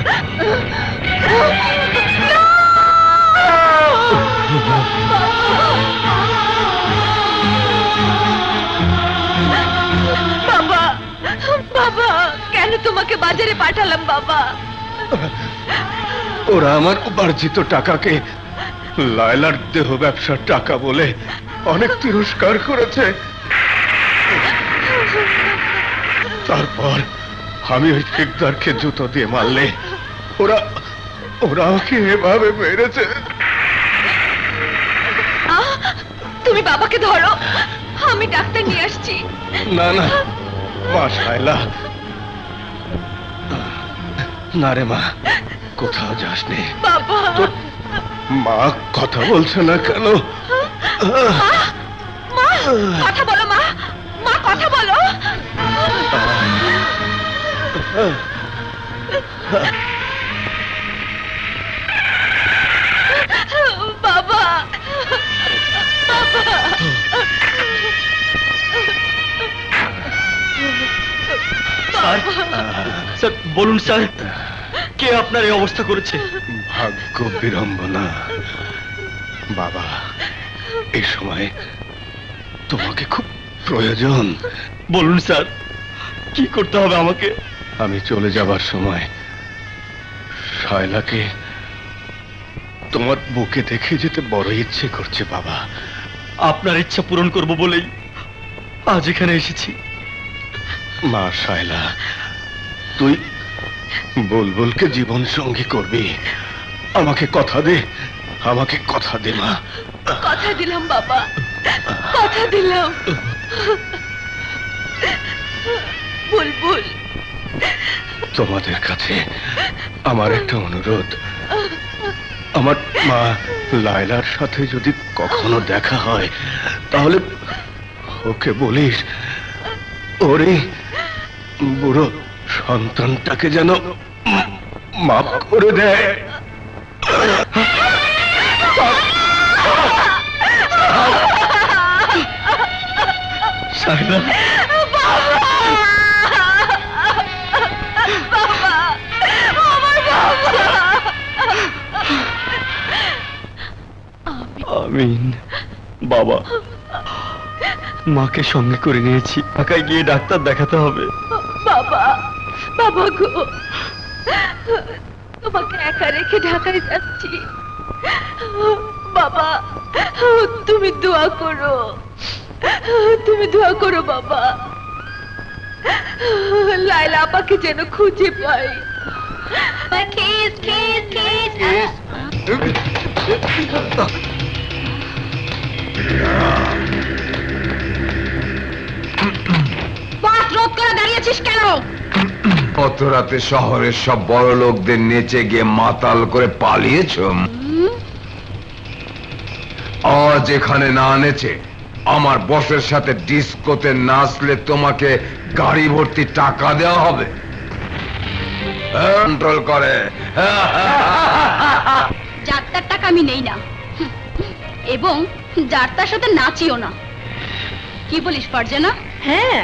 বাবা, বাবা, কেন তোমাকে বাজারে পাঠালাম বাবা? ওরা আমার উপার্জিত টাকাকে লায়লার দেহ ব্যবসার টাকা বলে অনেক তিরস্কার করেছে। তারপর আমি ওই শিকদারকে জুতো দিয়ে মারলে ওরা ওরা আমাকে এভাবে মেরেছে। তুমি বাবাকে ধরো, আমি ডাক্তার নিয়ে আসছি। না না মা শায়লা, না রে মা, কোথাও যাসনি। বাবা! মা কথা বলছে না কেন? মা, কথা বলো মা। মা, কথা বলো। বাবা! স্যার বলুন স্যার, কে আপনার এই অবস্থা করেছে? ভাগ্য বিড়ম্বনা বাবা। এই সময় তোমাকে খুব প্রয়োজন। বলুন স্যার, কি করতে হবে আমাকে? আমি চলে যাবার সময় শায়লাকে তোমার বুকে দেখে যেতে বড় ইচ্ছে করছে বাবা। আপনার ইচ্ছা পূরণ করব বলেই আজ এখানে এসেছি। মা শায়লা, তুই বুলবুলকে জীবন সঙ্গী করবি, আমাকে কথা দে, আমাকে কথা দে মা। কথা দিলাম বাবা, কথা দিলাম। বুলবুল, তোমাদের কাছে আমার একটা অনুরোধ, আমার মা লায়লার সাথে যদি কখনো দেখা হয় তাহলে ওকে বলিস ওরে বুড়ো সন্তানটাকে যেন মাফ করে দেয়। শায়লা, আমিন। বাবা, মাকে সঙ্গে করে নিয়েছি, ঢাকায় গিয়ে ডাক্তার দেখাতে হবে। বাবা, বাবা গো, তোমাকে একা রেখে ঢাকায় যাচ্ছি। বাবা, তুমি দোয়া করো, তুমি দোয়া করো বাবা, লায়লা আপাকে যেন খুঁজে পাই। Kiss kiss kiss. বাস রোধ করে দাঁড়িয়েছিস কেন? অত রাতে শহরের সব বড় লোকদের নেচে গিয়ে মাতাল করে পালিয়েছ। আজ এখানে না নেচে আমার বসের সাথে ডিস্কোতে নাচলে তোমাকে গাড়ি ভর্তি টাকা দেওয়া হবে। কন্ট্রোল করে। যাত্রার টাকা আমি নেই না, এবং যাত্রার সাথে নাচিও না। কি বলিস ফারজানা? হ্যাঁ,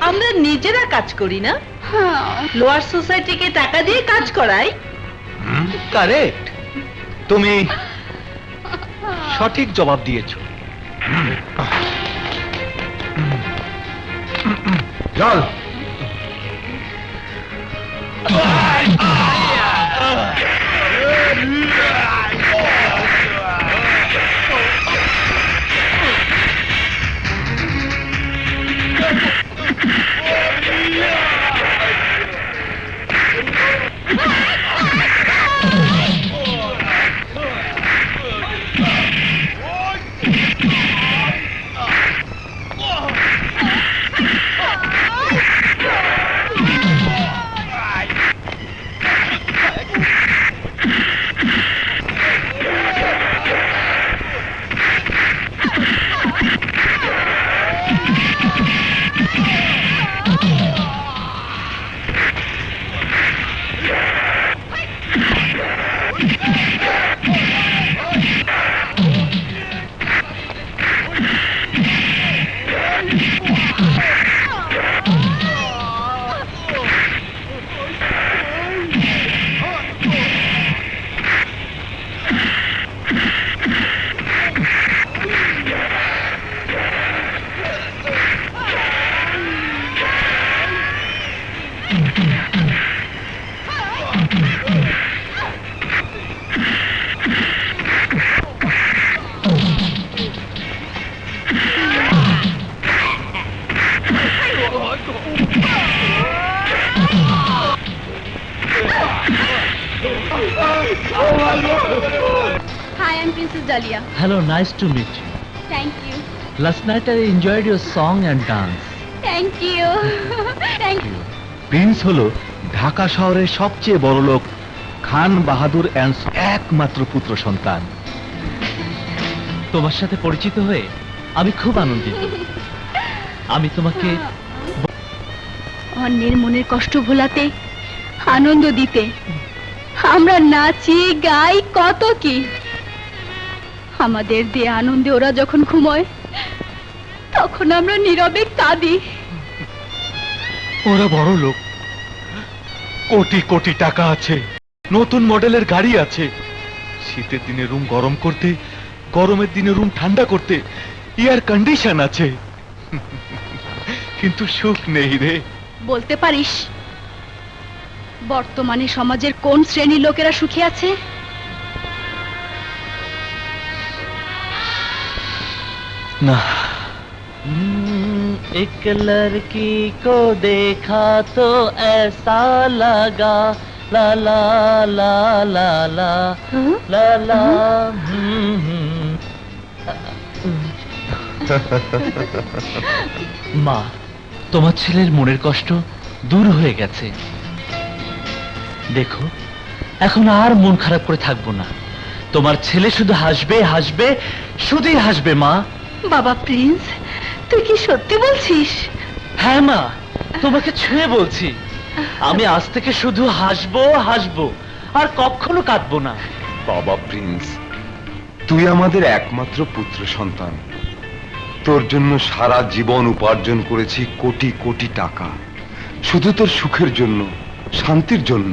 আমরা নিজেরা কাজ করি না, হ্যাঁ। লোয়ার সোসাইটিকে টাকা দিয়ে কাজ করাই। কারেক্ট, তুমি সঠিক জবাব দিয়েছো। চল। Hi, I'm Princess Dahlia. Hello, nice to meet you. Thank you. Last night I enjoyed your song and dance. Thank you. Thank you. Prince হলো ঢাকা শহরের সবচেয়ে বড় লোক খান বাহাদুর অ্যান্ড একমাত্র পুত্র সন্তান। তোমার সাথে পরিচিত হয়ে আমি খুব আনন্দিত। আমি তোমাকে অন্যের মনের কষ্ট ভোলাতে, আনন্দ দিতে আমরা নাচি গাই কত কি। আমাদের দিয়ে আনন্দে ওরা যখন ঘুমোয় তখন আমরা নীরবে কাঁদি। ওরা বড় লোক, কোটি কোটি টাকা আছে, নতুন মডেলের গাড়ি আছে, শীতের দিনে রুম গরম করতে গরমের দিনে রুম ঠান্ডা করতে এয়ার কন্ডিশন আছে, কিন্তু সুখ নেই রে। বলতে পারিস বর্তমানে সমাজের কোন শ্রেণীর লোকেরা সুখী আছে? না, एक लड़की को देखा तो ऐसा लगा ला ला ला ला ला ला ला মা, তোমার ছেলের মনের কষ্ট দূর হয়ে গেছে। দেখো, এখন আর মন খারাপ করে থাকবো না। তোমার ছেলে শুধু হাসবে হাসবে, শুধুই হাসবে মা। বাবা প্রিন্স, তুই কি সত্যি বলছিস? হ্যাঁ মা, তোমাকে ছুঁয়ে বলছি, আমি আজ থেকে শুধু হাসবো হাসবো, আর কখনো কাঁদবো না। বাবা প্রিন্স, তুই আমাদের একমাত্র পুত্র সন্তান। তোর জন্য সারা জীবন উপার্জন করেছি কোটি কোটি টাকা, শুধু তোর সুখের জন্য, শান্তির জন্য।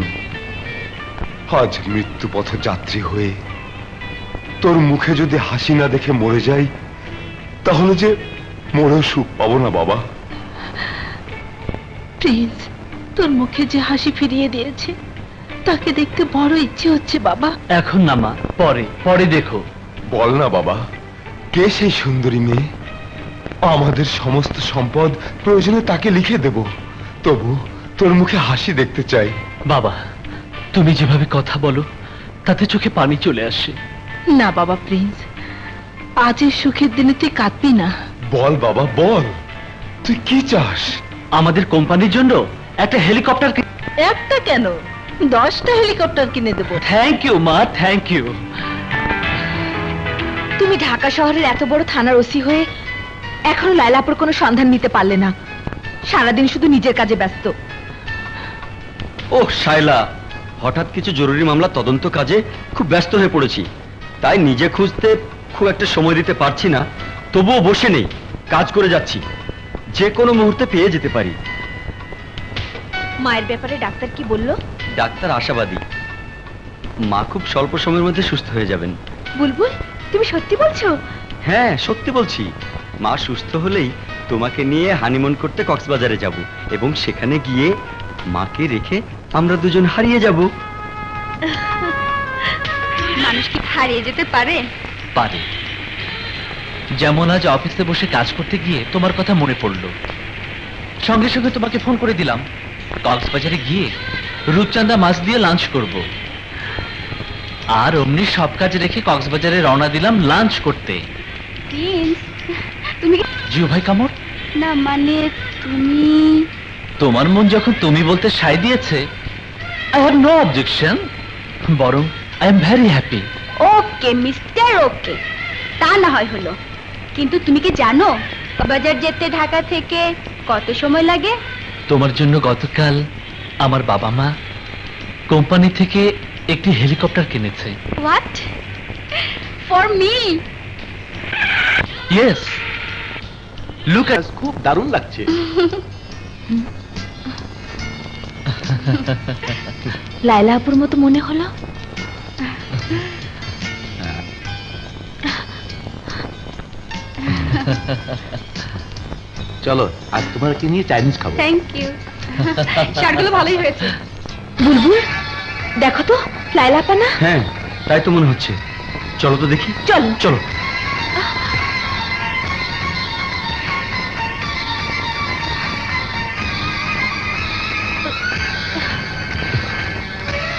আজ মৃত্যু পথযাত্রী হয়ে তোর মুখে যদি হাসি না দেখে মরে যাই, তাহলে যে মরেও সুখ পাবো না বাবা। প্রিন্স, তোর মুখে যে হাসি ফিরিয়ে দিয়েছে, তাকে দেখতে বড় ইচ্ছে হচ্ছে বাবা। এখন না মা, পরে পরে দেখো। বল না বাবা, কে সেই সুন্দরী মেয়ে? আমাদের সমস্ত সম্পদ প্রয়োজনে তাকে লিখে দেব, তবু তোর মুখে হাসি দেখতে চাই। বাবা, তুমি যেভাবে কথা বলো তাতে চোখে পানি চলে আসে। না বাবা প্রিন্স, আজের সুখের দিনে তুই কাঁদবি না। বল বাবা বল, তুই কি চাস? আমাদের কোম্পানির জন্য একটা হেলিকপ্টার। একটা কেন, 10টা হেলিকপ্টার কিনে দেবো। থ্যাংক ইউ মা, থ্যাংক ইউ। তুমি ঢাকা শহরের এত বড় থানার ওসি হয়ে এখনো লায়লাপুর কোনো সন্ধান নিতে পারলে না। সারাদিন শুধু নিজের কাজে ব্যস্ত। ও শায়লা, হঠাৎ কিছু জরুরি মামলা তদন্ত কাজে খুব ব্যস্ত হয়ে পড়েছি, তাই নিজে খুঁজতে খুব একটা সময় দিতে পারছি না। তবুও বসে নেই, কাজ করে যাচ্ছি, যে কোনো মুহূর্তে পেয়ে যেতে পারি। মায়ের ব্যাপারে ডাক্তার কি বলল? ডাক্তার আশাবাদী, মা খুব স্বল্প সময়ের মধ্যে সুস্থ হয়ে যাবেন। বুলবুল, তুমি সত্যি বলছো? হ্যাঁ, সত্যি বলছি। মা সুস্থ হলেই তোমাকে নিয়ে হানিমুন করতে কক্সবাজারে যাব, এবং সেখানে গিয়ে মাকে রেখে আমরা দুজন হারিয়ে যাব। মানুষ কি হারিয়ে যেতে পারে? পারে। যেমন আজ অফিসে বসে কাজ করতে গিয়ে তোমার কথা মনে পড়লো, সঙ্গে সঙ্গে তোমাকে ফোন করে দিলাম কক্সবাজারে গিয়ে রূপচাঁদা মাছ দিয়ে লাঞ্চ করব। আর অমনি সব কাজ রেখে কক্সবাজারে রওনা দিলাম লাঞ্চ করতে। প্রিন্স, তুমি জিও ভাই কামড় না, মানে তুমি তোমার মন যখন তুমি বলতে সায় দিয়েছে, আই হ্যাভ নো অবজেকশন, বরং I am very happy. Okay mister okay, তা না হয় হলো, কিন্তু তুমি কি জানো বাজার যেতে ঢাকা থেকে কত সময় লাগে? তোমার জন্য গতকাল আমার বাবা মা কোম্পানি থেকে একটি হেলিকপ্টার কিনেছে। What, for me? Yes, look at. খুব দারুণ লাগছে। লায়লাপুর মতো মনে হলো। চলো আজ তোমাকে নিয়ে চাইনিজ খাবো। থ্যাংক ইউ, শার্টগুলো ভালোই হয়েছে। বুলবুল, দেখো তো লায়লাপা না? হ্যাঁ, তাই তো মনে হচ্ছে। চলো তো দেখি। চলো চলো।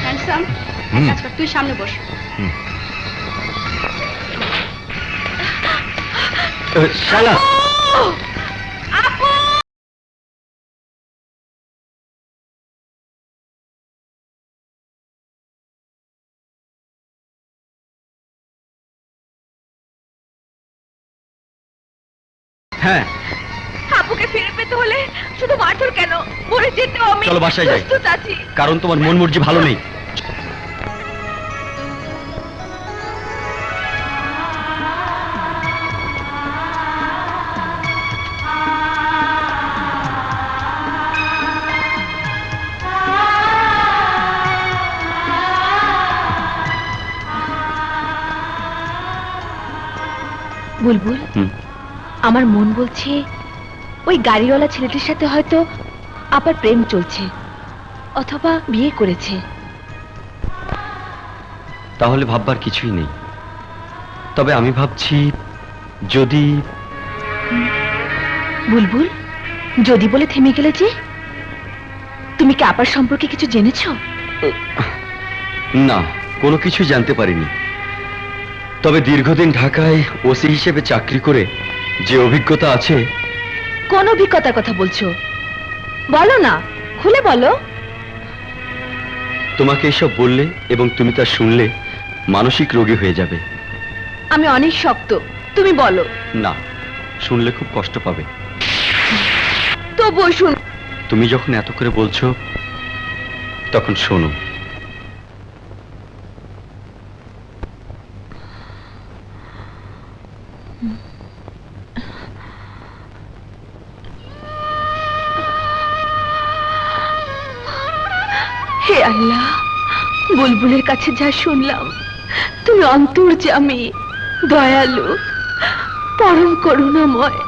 হ্যান্ডসাম, কাজ কর, তুই সামনে বস। শালা, হ্যাঁ আপুকে ফিরে পেতে হলে শুধু মারধর কেন, মরে যেতেও আমি চলো বাসায় যাই, প্রস্তুত আছি। কারণ তোমার মন মর্জি ভালো নেই। বুলবুল, আমার মন বলছে ওই গাড়িওয়ালা ছেলেটির সাথে হয়তো আবার প্রেম চলছে, অথবা বিয়ে করেছে। তাহলে ভাববার কিছুই নেই। তবে আমি ভাবছি, যদি বুলবুল, যদি বলে থেমে গেলে যে? তুমি কি আপার সম্পর্কে কিছু জেনেছো? না, কোনো কিছু জানতে পারিনি। তবে দীর্ঘদিন ঢাকায় ওসি হিসেবে চাকরি করে যে অভিজ্ঞতা আছে। কোন অভিজ্ঞতার কথা বলছো? বলো না, খুলে বলো। তোমাকে এসব বললে এবং তুমি তা শুনলে মানসিক রোগী হয়ে যাবে। আমি অনেক শক্ত, তুমি বলো। না, শুনলে খুব কষ্ট পাবে। তবুও শুন। তুমি যখন এত করে বলছো তখন শোনো। হে আল্লাহ, বুলবুলের কাছে যা শুনলাম, তুমি অন্তর্যামী, দয়ালু, পরম করুণাময়।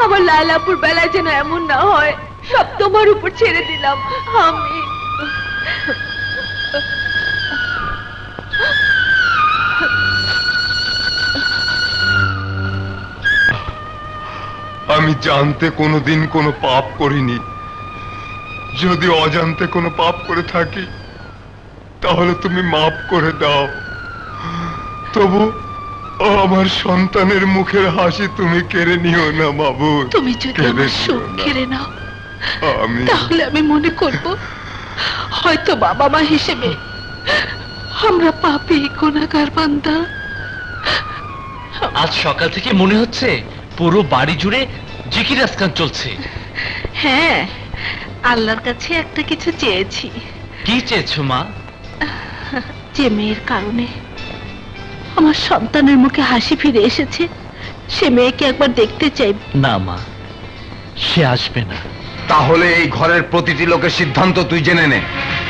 আমার লায়লাপুর বেলায় যেন এমন না হয়। সব তোমার উপর ছেড়ে দিলাম আমি। আমি জানতে কোনোদিন কোনো পাপ করিনি। যদি অজান্তে কোনো পাপ করে থাকি তাহলে তুমি মাফ করে দাও। তবু আমার সন্তানের মুখের হাসি তুমি কেড়ে নিও না মাবুদ। তুমি যদি আমার সুখ কেড়ে নাও, তাহলে আমি মনে করব হয়তো বাবা মা হিসেবে আমরা পাপী গুনাহগার বান্দা। আজ সকাল থেকে মনে হচ্ছে পুরো বাড়ি জুড়ে জিকির আজকান চলছে। হ্যাঁ, আল্লাহর কাছে একটা কিছু চেয়েছি। কি চেয়েছো মা? যে মেয়ের কারণে আমার সন্তানের মুখে হাসি ফিরে এসেছে, সে মেয়েকে একবার দেখতে চাই। না মা, সে আসবে না। তাহলে এই ঘরের প্রতিটি লোকের সিদ্ধান্ত তুই জেনে নে।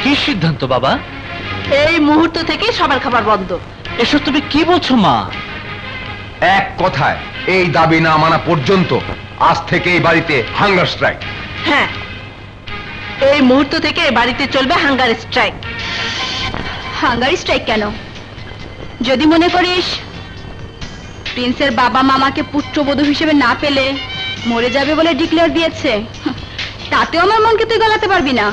কি সিদ্ধান্ত বাবা? এই মুহূর্ত থেকে সবার খাবার বন্ধ। এসব তুমি কি বলছো মা? এক কথায়, এই দাবি না মানা পর্যন্ত আজ থেকে এই বাড়িতে হাঙ্গার স্ট্রাইক। হ্যাঁ, এই মুহূর্ত থেকে এই বাড়িতে চলবে হাঙ্গার স্ট্রাইক। হাঙ্গারি স্ট্রাইক কেন? যদি মনে করিস প্রিন্সের বাবা মামাকে পুত্রবধূ হিসেবে না পেলে মরে যাবে বলে ডিক্লেয়ার দিয়েছে, তাতেও আমার মনকে তুই গলাতে পারবি না।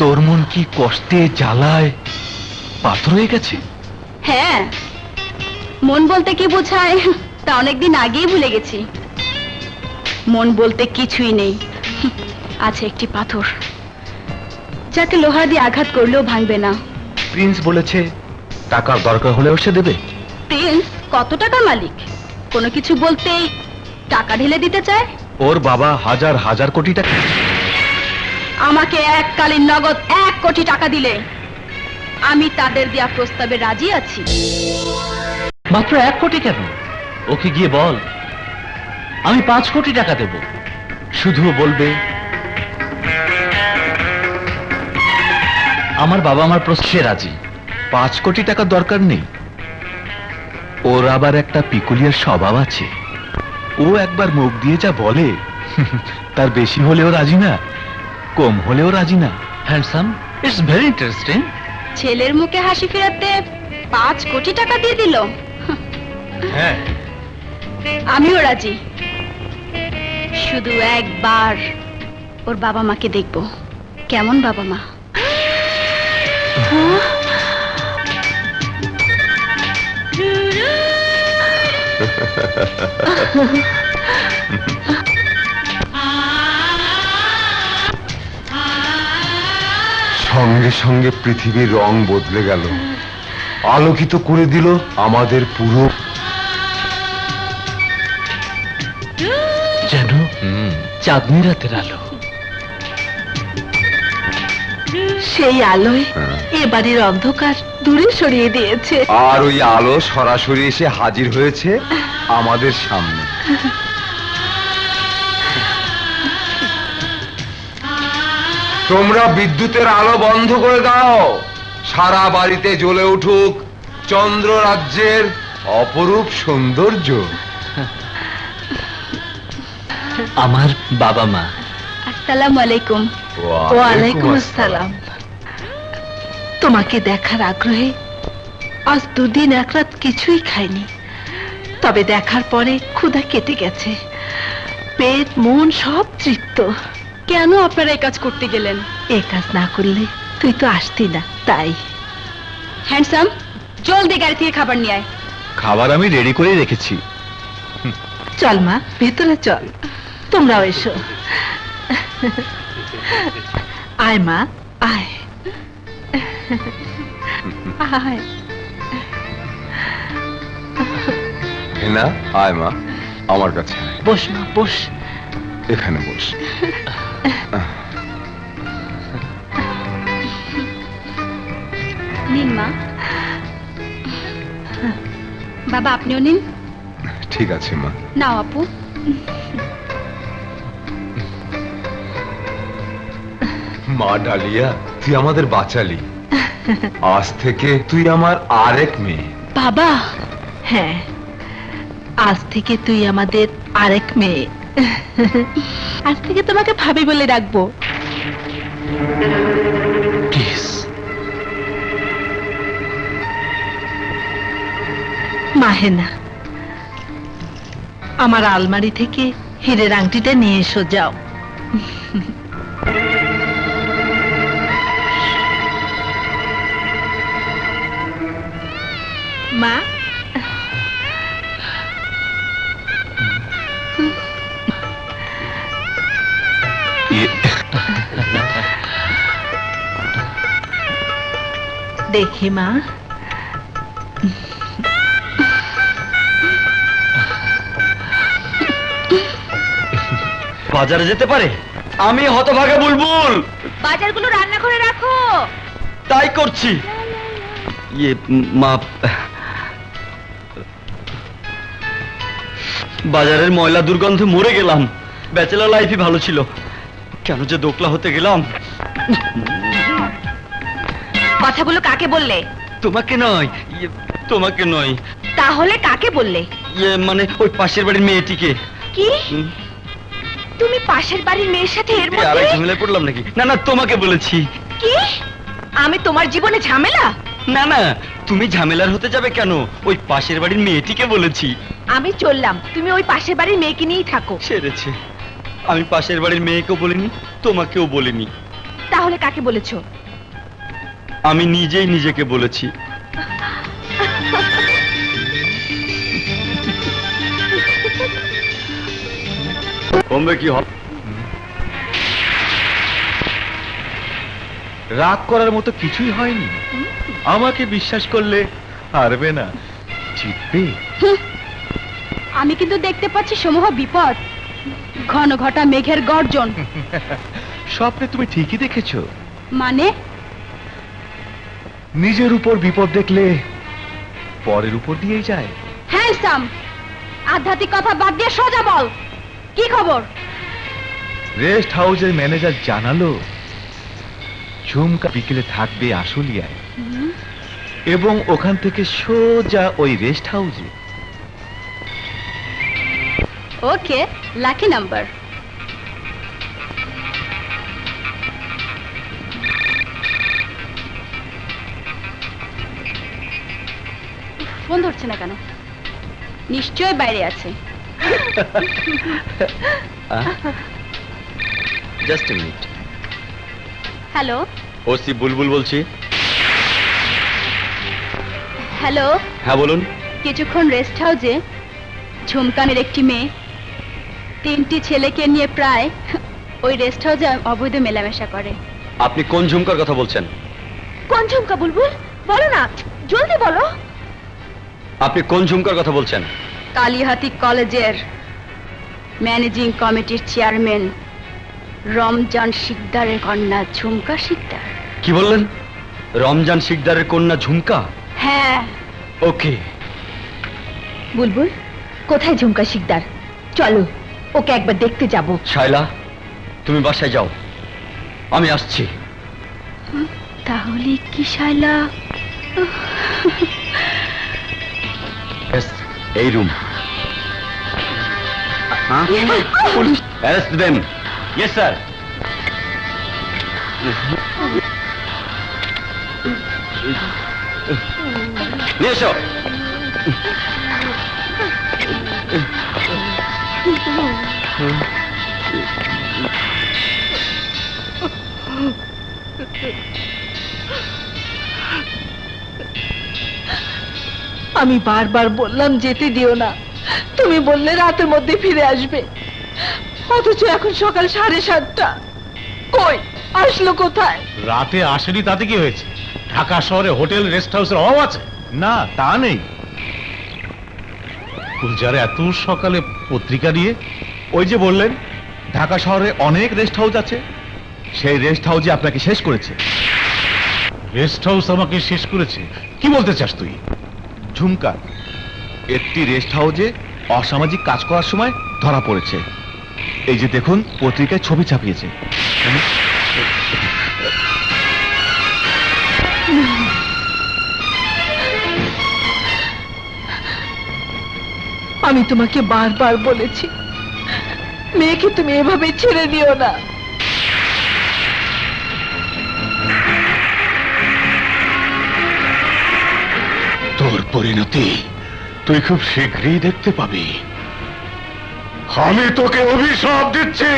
তোর মন কি কষ্টে জ্বালায় পাথর হয়ে গেছে? হ্যাঁ, মন বলতে কি বোঝায় তা অনেকদিন আগেই ভুলে গেছি। মন বলতে কিছুই নেই, আছে একটি পাথর, যাকে লোহা দিয়ে আঘাত করলেও ভাঙবে না। প্রিন্স বলেছে টাকার দরকার হলেও সে দেবে। প্রিন্স কত টাকার মালিক? কোনো কিছু বলতেই টাকা ঢেলে দিতে চায়। ওর বাবা হাজার হাজার কোটি টাকা। আমাকে এককালীন নগদ 1 কোটি টাকা দিলে আমি তাদের দেয়া প্রস্তাবে রাজি আছি। মাত্র 1 কোটি কেন? ওকে গিয়ে বল আমি 5 কোটি টাকা দেব। শুধু বলবে আমার বাবা আমার প্রশ্নে রাজি। 5 কোটি টাকার দরকার নেই। ওর আবার একটা পিকুলিয়ার স্বভাব আছে। ও একবার মুখ দিয়ে যা বলে তার বেশি হলেও রাজি না, কম হলেও রাজি না। Handsome, it's very interesting. ছেলের মুখে হাসি ফেরাতে 5 কোটি টাকা দিয়ে দিল। হ্যাঁ, আমিও রাজি। শুধু একবার ওর বাবা মাকে দেখব। কেমন বাবা মা? সঙ্গে সঙ্গে পৃথিবীর রং বদলে গেল, আলোকিত করে দিল আমাদের পুরো। যেন চাঁদনি রাতের আলো। সেই আলোয় এ বাড়ির অন্ধকার দূরে সরিয়ে দিয়েছে। আর ওই আলো সরাসরি এসে হাজির হয়েছে আমাদের সামনে। তোমরা বিদ্যুতের আলো বন্ধ করে দাও, সারা বাড়িতে জ্বলে উঠুক চন্দ্র রাজ্যের অপরূপ সৌন্দর্য। আমার বাবা মা। আসসালামু আলাইকুম। ওয়ালাইকুম আসসালাম। তোমাকে দেখার আগ্রহে আজ দুদিন এক রাত কিছুই খাইনি, তবে দেখার পরে ক্ষুধা কেটে গেছে, পেট মন সব তৃপ্ত। কেন আপনারা এই কাজ করতে গেলেন? এই কাজ না করলে তুই তো আসতি না, তাই। হ্যান্ডসাম, জলদি গাড়ি থেকে খাবার নিয়ে আয়। খাবার আমি রেডি করে রেখেছি। চল মা, ভেতরে চল, তোমরাও এসো। আয় মা, আয় আয়। হেনা, আয় মা, আমার কাছে আয়। বস মা, বস। এখানে বস। নিন মা। বাবা আপনিও নিন। ঠিক আছে মা। নাও আপু। মা ডালিয়া, তুই আমাদের বাঁচালি। আজ থেকে তুই আমার আরেক মেয়ে। বাবা, হ্যাঁ, আজ থেকে তুই আমাদের আরেক মেয়ে। আজ থেকে তোমাকে ভাবি বলে ডাকবো। প্লিজ। মাহেনা, আমার আলমারি থেকে হীরের আংটিটা নিয়ে এসো, যাও। মা, দেখি মা। বাজারে যেতে পারে? আমি হতভাগা বুলবুল। বাজারগুলো রান্না করে রাখো। তাই করছি। মা, বাজারের ময়লা দুর্গন্ধে মরে গেলাম। ব্যাচেলর লাইফই ভালো ছিল, কেন যে দোকলা হতে গেলাম। কথাগুলো কাকে বললে? তোমাকে নয়, তোমাকে নয়। তাহলে কাকে বললে? মানে ওই পাশের বাড়ির মেয়েটিকে। কি? তুমি পাশের বাড়ির মেয়ের সাথে এর আরে মধ্যে? ঝামেলায় পড়লাম নাকি? না না, তোমাকে বলেছি। কি? আমি তোমার জীবনে ঝামেলা? না না, তুমি ঝামেলার হতে যাবে কেন? ওই পাশের বাড়ির মেয়েটিকে বলেছি। আমি চললাম, তুমি ওই পাশের বাড়ির মেয়েকে নিয়েই থাকো। সেরেছে, আমি পাশের বাড়ির মেয়েকেও বলিনি, তোমাকেও বলিনি। তাহলে কাকে বলেছো? আমি নিজেই নিজেকে বলেছি। কমবে কি হবে? রাগ করার মতো কিছুই হয়নি। আমাকে বিশ্বাস করলে হারবে না, জিতবে। আমি কিন্তু দেখতে পাচ্ছি সমূহ বিপদ, ঘন ঘটা মেঘের গর্জন। স্বপ্নে তুমি ঠিকই দেখেছো। মানে? নিজের উপর বিপদ দেখলে পরের উপর দিয়েই যায়। হ্যান্ডসাম, আধ্যাত্মিক কথা বাদ দিয়ে সোজা বল, কি খবর? রেস্ট হাউসের ম্যানেজার জানালো ঝুমকা বিকেলে থাকবে আশুলিয়ায়, এবং ওখান থেকে সোজা ওই রেস্ট হাউসে। ওকে, লাকি নাম্বার। ফোন ধরছে না কেন? নিশ্চয় বাইরে আছে। Just a minute. Hello OC Bulbul বলছি। হ্যালো, হ্যাঁ বলুন। কিছুক্ষণ রেস্ট হাউসে ঝুমকানের একটি মেয়ে 3টি ছেলেকে নিয়ে প্রায় ওই রেস্ট হাউসে অবৈধ মেলামেশা করে। আপনি কোন ঝুমকার কথা বলছেন? কোন ঝুমকা বুলবুল? বলো না, জলদি বলো। আপনি কোন ঝুমকার কথা বলছেন? কালিহাতি কলেজের ম্যানেজিং কমিটির চেয়ারম্যান রমজান শিকদারের কন্যা ঝুমকা শিকদার। কি বললেন? রমজান শিকদারের কন্যা ঝুমকা? হ্যাঁ। ওকে। বুলবুল, কোথায় ঝুমকা শিকদার? চলো, ওকে একবার দেখতে যাব। শায়লা, তুমি বাসায় যাও, আমি আসছি। তাহলে কি শায়লা? এই room. Police arrest them. Yes sir. নিয়ে এসো। আমি বারবার বললাম যেতে দিও না, তুমি বললে রাতের মধ্যে ফিরে আসবে, অথচ এখন সকাল 7:30। কই আসলো কোথায়? রাতে আসেনি তাতে কি হয়েছে? ঢাকা শহরে হোটেল রেস্ট হাউসের অভাব আছে? না, তা নেই। গুলজার এত সকালে পত্রিকা নিয়ে? ওই যে বললেন ঢাকা শহরে অনেক রেস্ট হাউস আছে, সেই রেস্ট হাউসে আপনাকে শেষ করেছে। রেস্ট হাউস আমাকে শেষ করেছে? কি বলতে চাস তুই? ঝুমকা একটি রেস্ট হাউসে অসামাজিক কাজ করার সময় ধরা পড়েছে। এই যে দেখুন, পত্রিকায় ছবি ছাপিয়েছে। আমি তোমাকে বারবার বলেছি মেয়েকে তুমি এভাবে ছেড়ে দিও না। তোর পরিণতি তুই খুব শীঘ্রই দেখতে পাবি। আমি তোকে অভিশাপ দিচ্ছি।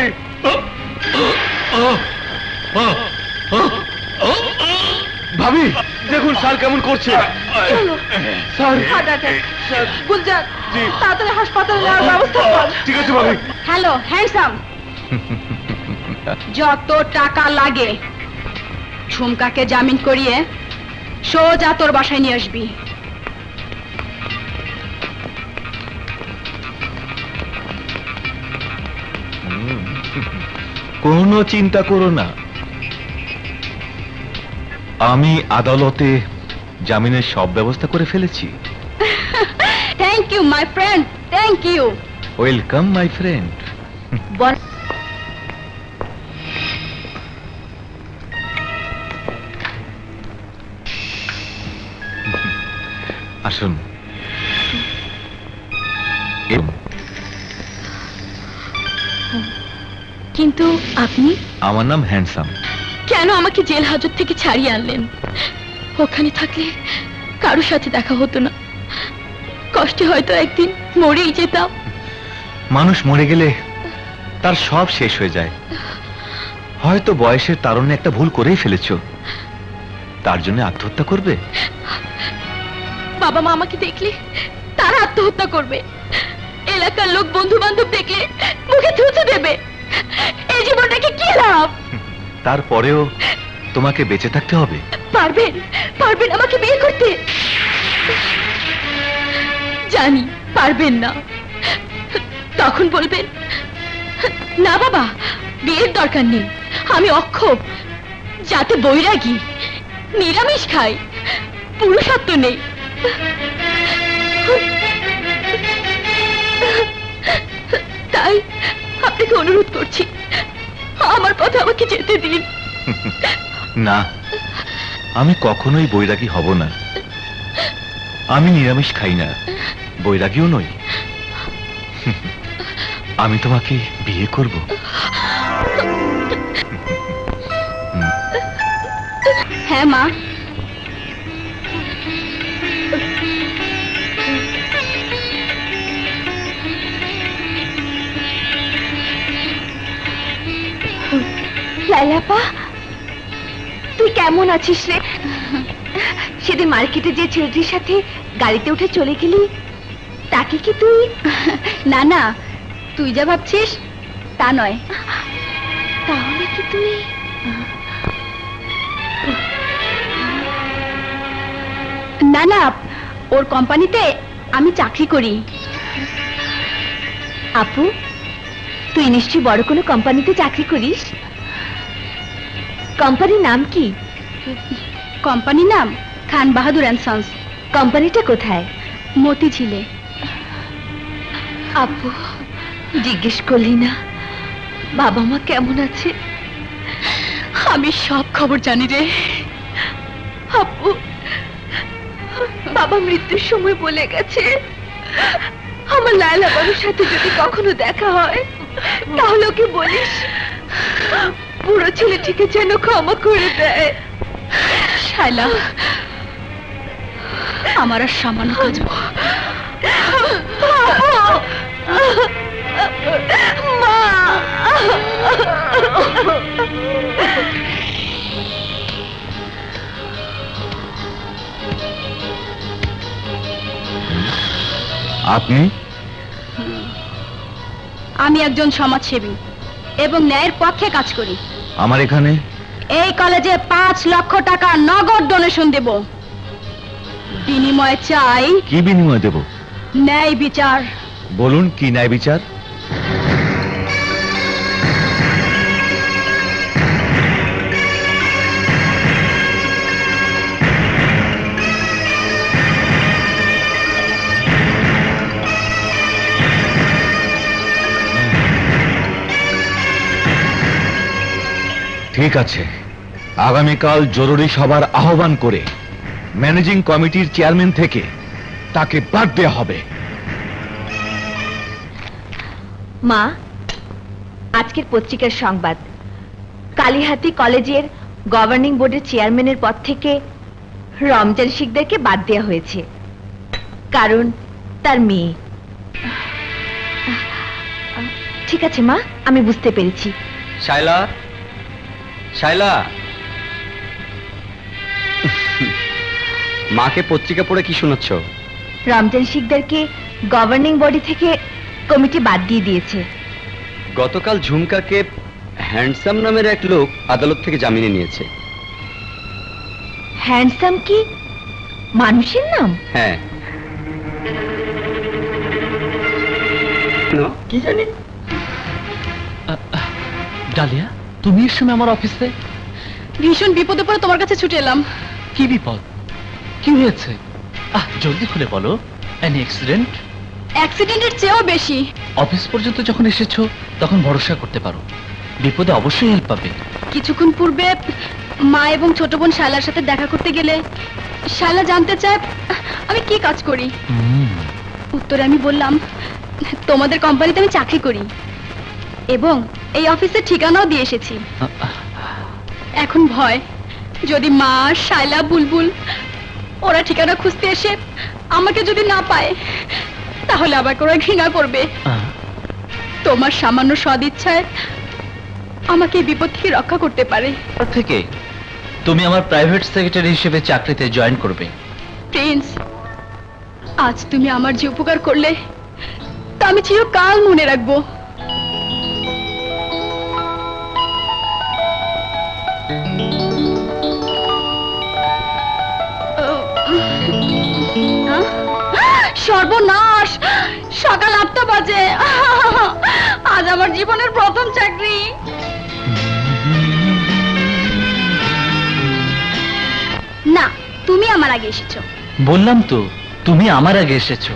ভাবি দেখুন স্যার কেমন করছে। স্যার গুলজার, তাড়াতাড়ি হাসপাতালে নেওয়ার ব্যবস্থা কর। ঠিক আছে ভাবি। হ্যালো হ্যান্ডসাম, যত টাকা লাগে ঝুমকাকে জামিন করিয়ে সোজা তোর বাসায় নিয়ে আসবি। কোনো চিন্তা করো না, আমি আদালতে জামিনের সব ব্যবস্থা করে ফেলেছি। Thank you my friend, thank you. Welcome my friend. আসুন। কিন্তু আপনি আমার নাম হ্যান্ডসাম। কেন আমাকে জেল হাজত থেকে ছাড়িয়ে আনলেন? ওখানে থাকলে কারোর সাথে দেখা হতো না, কষ্টে হয়তো একদিন মরেই যেতাম। মানুষ মরে গেলে তার সব শেষ হয়ে যায়। হয়তো বয়সের তারুণ্যে একটা ভুল করেই ফেলেছো, তার জন্য আত্মহত্যা করবে? বাবা মা আমাকে দেখলে তারা আত্মহত্যা করবে, এলাকার লোক বন্ধু বান্ধব দেখলে মুখে থুথু দেবে। এই জীবনটাকে কি লাভ? তারপরেও তোমাকে বেঁচে থাকতে হবে। পারবেন পারবেন আমাকে বিয়ে করতে? জানি পারবেন না, তখন বলবেন না বাবা বিয়ের দরকার নেই, আমি অক্ষম, যাতে বৈরাগী, নিরামিষ খাই, পুরুষত্ব নেই। তাই আপনাকে অনুরোধ করছি, আমার পথে আমাকে যেতে দিন। না, আমি কখনোই বৈরাগী হব না। আমি নিরামিষ খাই না, বৈরাগীও নই। আমি তোমাকে বিয়ে করব। হ্যাঁ মা। লাইলাপা, তুই কেমন আছিস রে? সেদিন মার্কেটে যে ছেলেটির সাথে গাড়িতে উঠে চলে গেলি, তাকে কি তুই? না না, তুই যা ভাবছিস তা নয়। তাহলে কি তুই? না না, ওর কোম্পানিতে আমি চাকরি করি। আপু, তুই নিশ্চয়ই বড় কোনো কোম্পানিতে চাকরি করিস? কোম্পানির নাম কি? কোম্পানির নাম খান বাহাদুর অ্যান্ড সন্স। কোম্পানিটা কোথায়? মতিঝিলে। আপু, জিজ্ঞেস করলি না বাবা মা কেমন আছে? আমি সব খবর জানি রে। আপু, বাবা মৃত্যুর সময় বলে গেছে আমার লায়লা বানুর সাথে যদি কখনো দেখা হয় তাহলে ওকে বলিস বুড়ো ছেলেটিকে যেন ক্ষমা করে দেয়। শায়লা, আমার আর সামান্য কাজ। মা, আপনি? আমি একজন সমাজসেবী এবং ন্যায়ের পক্ষে কাজ করি। আমার এখানে এই কলেজে 5 লক্ষ টাকা নগদ ডোনেশন দেব। বিনিময়ে চাই কি বিনিময় দেব? ন্যায় বিচার। বলুন, কি ন্যায় বিচার? ঠিক আছে, আগামীকাল জরুরি সভার আহ্বান করে ম্যানেজিং কমিটির চেয়ারম্যান থেকে তাকে বাদ দেওয়া হবে। মা, আজকের পত্রিকার সংবাদ, কালীহাতি কলেজের গভর্নিং বোর্ডের চেয়ারম্যানের পদ থেকে রমজান শিকদারকে বাদ দেওয়া হয়েছে, কারণ তার মেয়ে। ঠিক আছে মা, আমি বুঝতে পেরেছি। শায়লা, শায়লা, মাকে পত্রিকা পড়ে কি শোনাচ্ছ? রমজান শিকদারকে গভর্নিং বডি থেকে কমিটি বাদ দিয়ে দিয়েছে। গতকাল ঝুমকাকে হ্যান্ডসাম নামের এক লোক আদালত থেকে জামিনে নিয়েছে। হ্যান্ডসাম কি মানুষের নাম? হ্যাঁ। কি জানি। ডালিয়া, তুমি এর সময় আমার অফিসে? ভীষণ বিপদে পড়ে তোমার কাছে ছুটে এলাম। কি বিপদ? কি হয়েছে? জলদি খুলে বলো। Any accident? অ্যাক্সিডেন্টের চেয়েও বেশি। অফিস পর্যন্ত যখন এসেছো তখন ভরসা করতে পারো, বিপদে অবশ্যই হেল্প পাবে। কিছুক্ষণ পূর্বে মা এবং ছোট বোন শায়লার সাথে দেখা করতে গেলে শায়লা জানতে চায় আমি কি কাজ করি। উত্তরে আমি বললাম তোমাদের কোম্পানিতে আমি চাকরি করি এবং এই অফিসের ঠিকানাও দিয়ে এসেছি। এখন ভয়, যদি মা, শায়লা, বুলবুল ওরা ঠিকানা খুঁজতে এসে আমাকে যদি না পায় তাহলে আবার ওরা ঘৃণা করবে। তোমার সামান্য সদিচ্ছায় আমাকে এই বিপদ থেকে রক্ষা করতে পারে। থেকে তুমি আমার প্রাইভেট সেক্রেটারি হিসেবে চাকরিতে জয়েন করবে। প্রিন্স, আজ তুমি আমার যে উপকার করলে তা আমি চিরকাল মনে রাখবো। সর্বনাশ, সকাল 8টা বাজে। আজ আমার জীবনের প্রথম চাকরি। না, তুমি আমার আগে এসেছো। বললাম তো, তুমি আমার আগে এসেছো।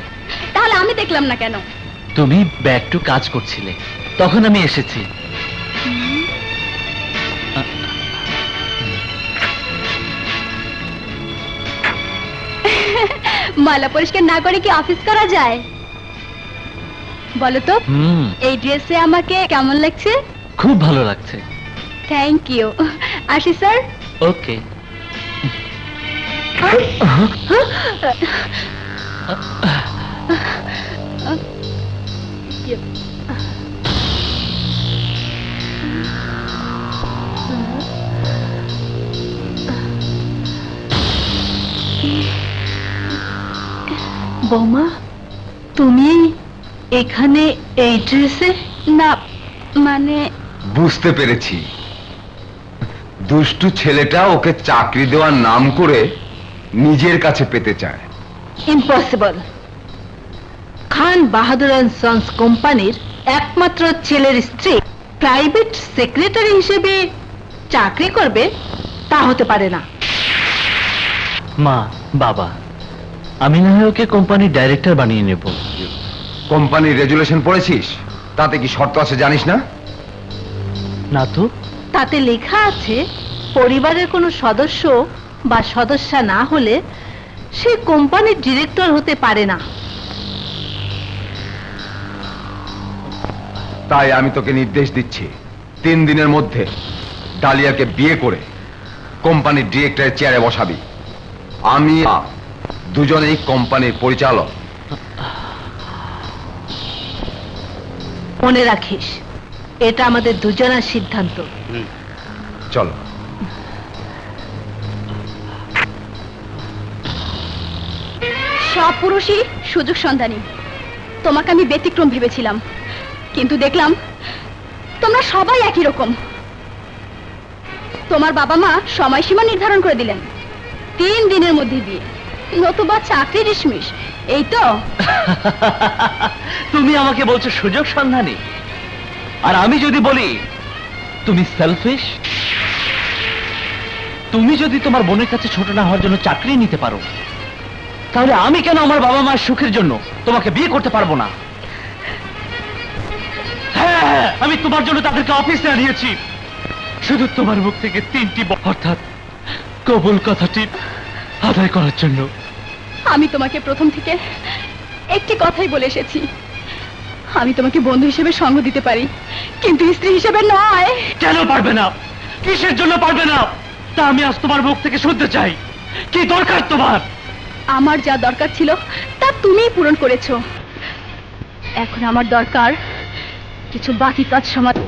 তাহলে আমি দেখলাম না কেন? তুমি ব্যাক টু কাজ করছিলে, তখন আমি এসেছি। ময়লা পরিষ্কার না করে কি অফিস করা যায় বলো তো? এই ড্রেসে আমাকে কেমন লাগছে? খুব ভালো লাগছে। Thank you. আসি স্যার। ওকে। বৌমা, তুমি এখানে এই ড্রেসে? না, মানে বুঝতে পেরেছি, দুষ্টু ছেলেটা ওকে চাকরি দেওয়ার নাম করে নিজের কাছে পেতে চায়। Impossible. Khan Bahadur and sons কোম্পানির একমাত্র ছেলের স্ত্রী প্রাইভেট সেক্রেটারি হিসেবে চাকরি করবে তা হতে পারে না। মা, বাবা, আমি না হয় ওকে কোম্পানির ডাইরেক্টর বানিয়ে নেব। কোম্পানির রেজুলেশন পড়েছিস? তাতে কি শর্ত আছে জানিস না? না তো। তাতে লেখা আছে পরিবারের কোনো সদস্য বা সদস্যা না হলে সে কোম্পানির ডিরেক্টর হতে পারে না। তাই আমি তোকে নির্দেশ দিচ্ছি 3 দিনের মধ্যে ডালিয়াকে বিয়ে করে কোম্পানির ডিরেক্টরের চেয়ারে বসাবি। আমি দুজনেই কোম্পানির পরিচালক। মনে রাখিস, এটা আমাদের দুজনের সিদ্ধান্ত। চলো। সব পুরুষই সুযোগ সন্ধানী। তোমাকে আমি ব্যতিক্রম ভেবেছিলাম, কিন্তু দেখলাম তোমরা সবাই একই রকম। তোমার বাবা মা সময়সীমা নির্ধারণ করে দিলেন, 3 দিনের মধ্যে বিয়ে, নতুবা চাকরি ডিসমিস। এই তো। তুমি আমাকে বলছো সুযোগ সন্ধানী, আর আমি যদি বলি তুমি সেলফিশ। তুমি যদি তোমার বোনের কাছে ছোট না হওয়ার জন্য চাকরি নিতে পারো, তাহলে আমি কেন আমার বাবা মায়ের সুখের জন্য তোমাকে বিয়ে করতে পারবো না? হ্যাঁ, আমি তোমার জন্য তাদেরকে অফিসে আনিয়েছি, শুধু তোমার মুখ থেকে 3টি অর্থাৎ কবুল কথাটি আদায় করার জন্য। আমি তোমাকে প্রথম থেকে একটি কথাই বলে এসেছি, আমি তোমাকে বন্ধু হিসেবে সঙ্গ দিতে পারি, কিন্তু স্ত্রী হিসেবে নয়। কেন পারবে না? কিসের জন্য পারবে না? তা আমি আজ তোমার মুখ থেকে শুনতে চাই। কি দরকার তোমার? আমার যা দরকার ছিল তা তুমিই পূরণ করেছো। এখন আমার দরকার কিছু বাকি কাজ সমাধান।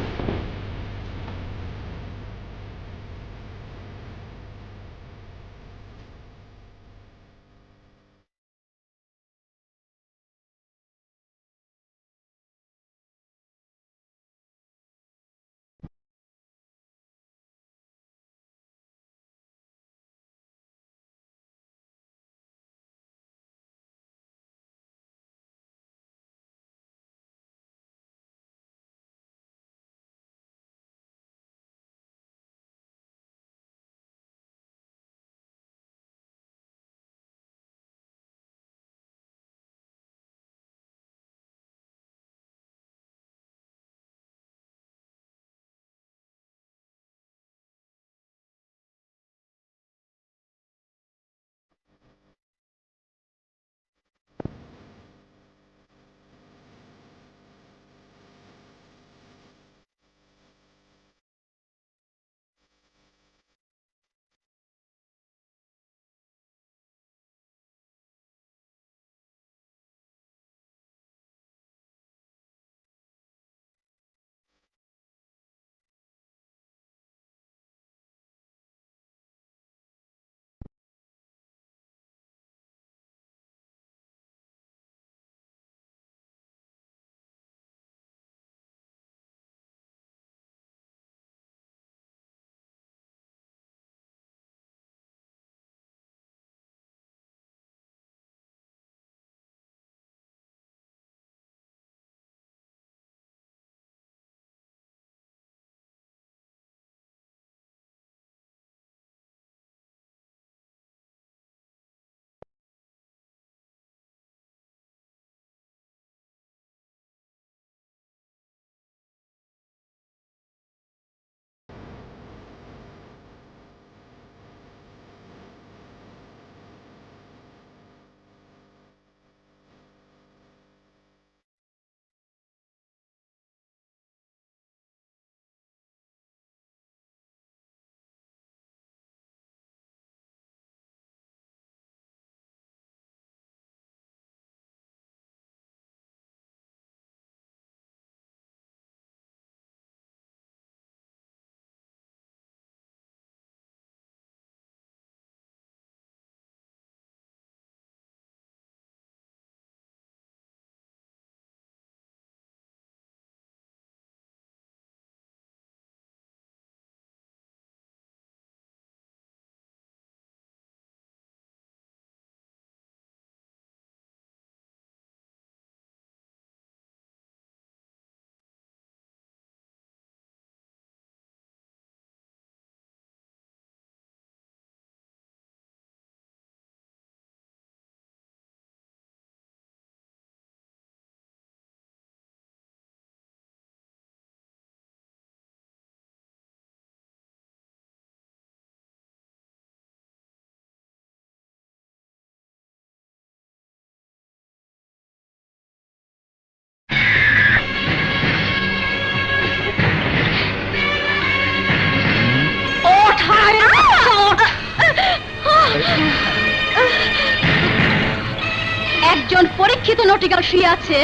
পরীক্ষিত নটিকাল শুয়ে আছে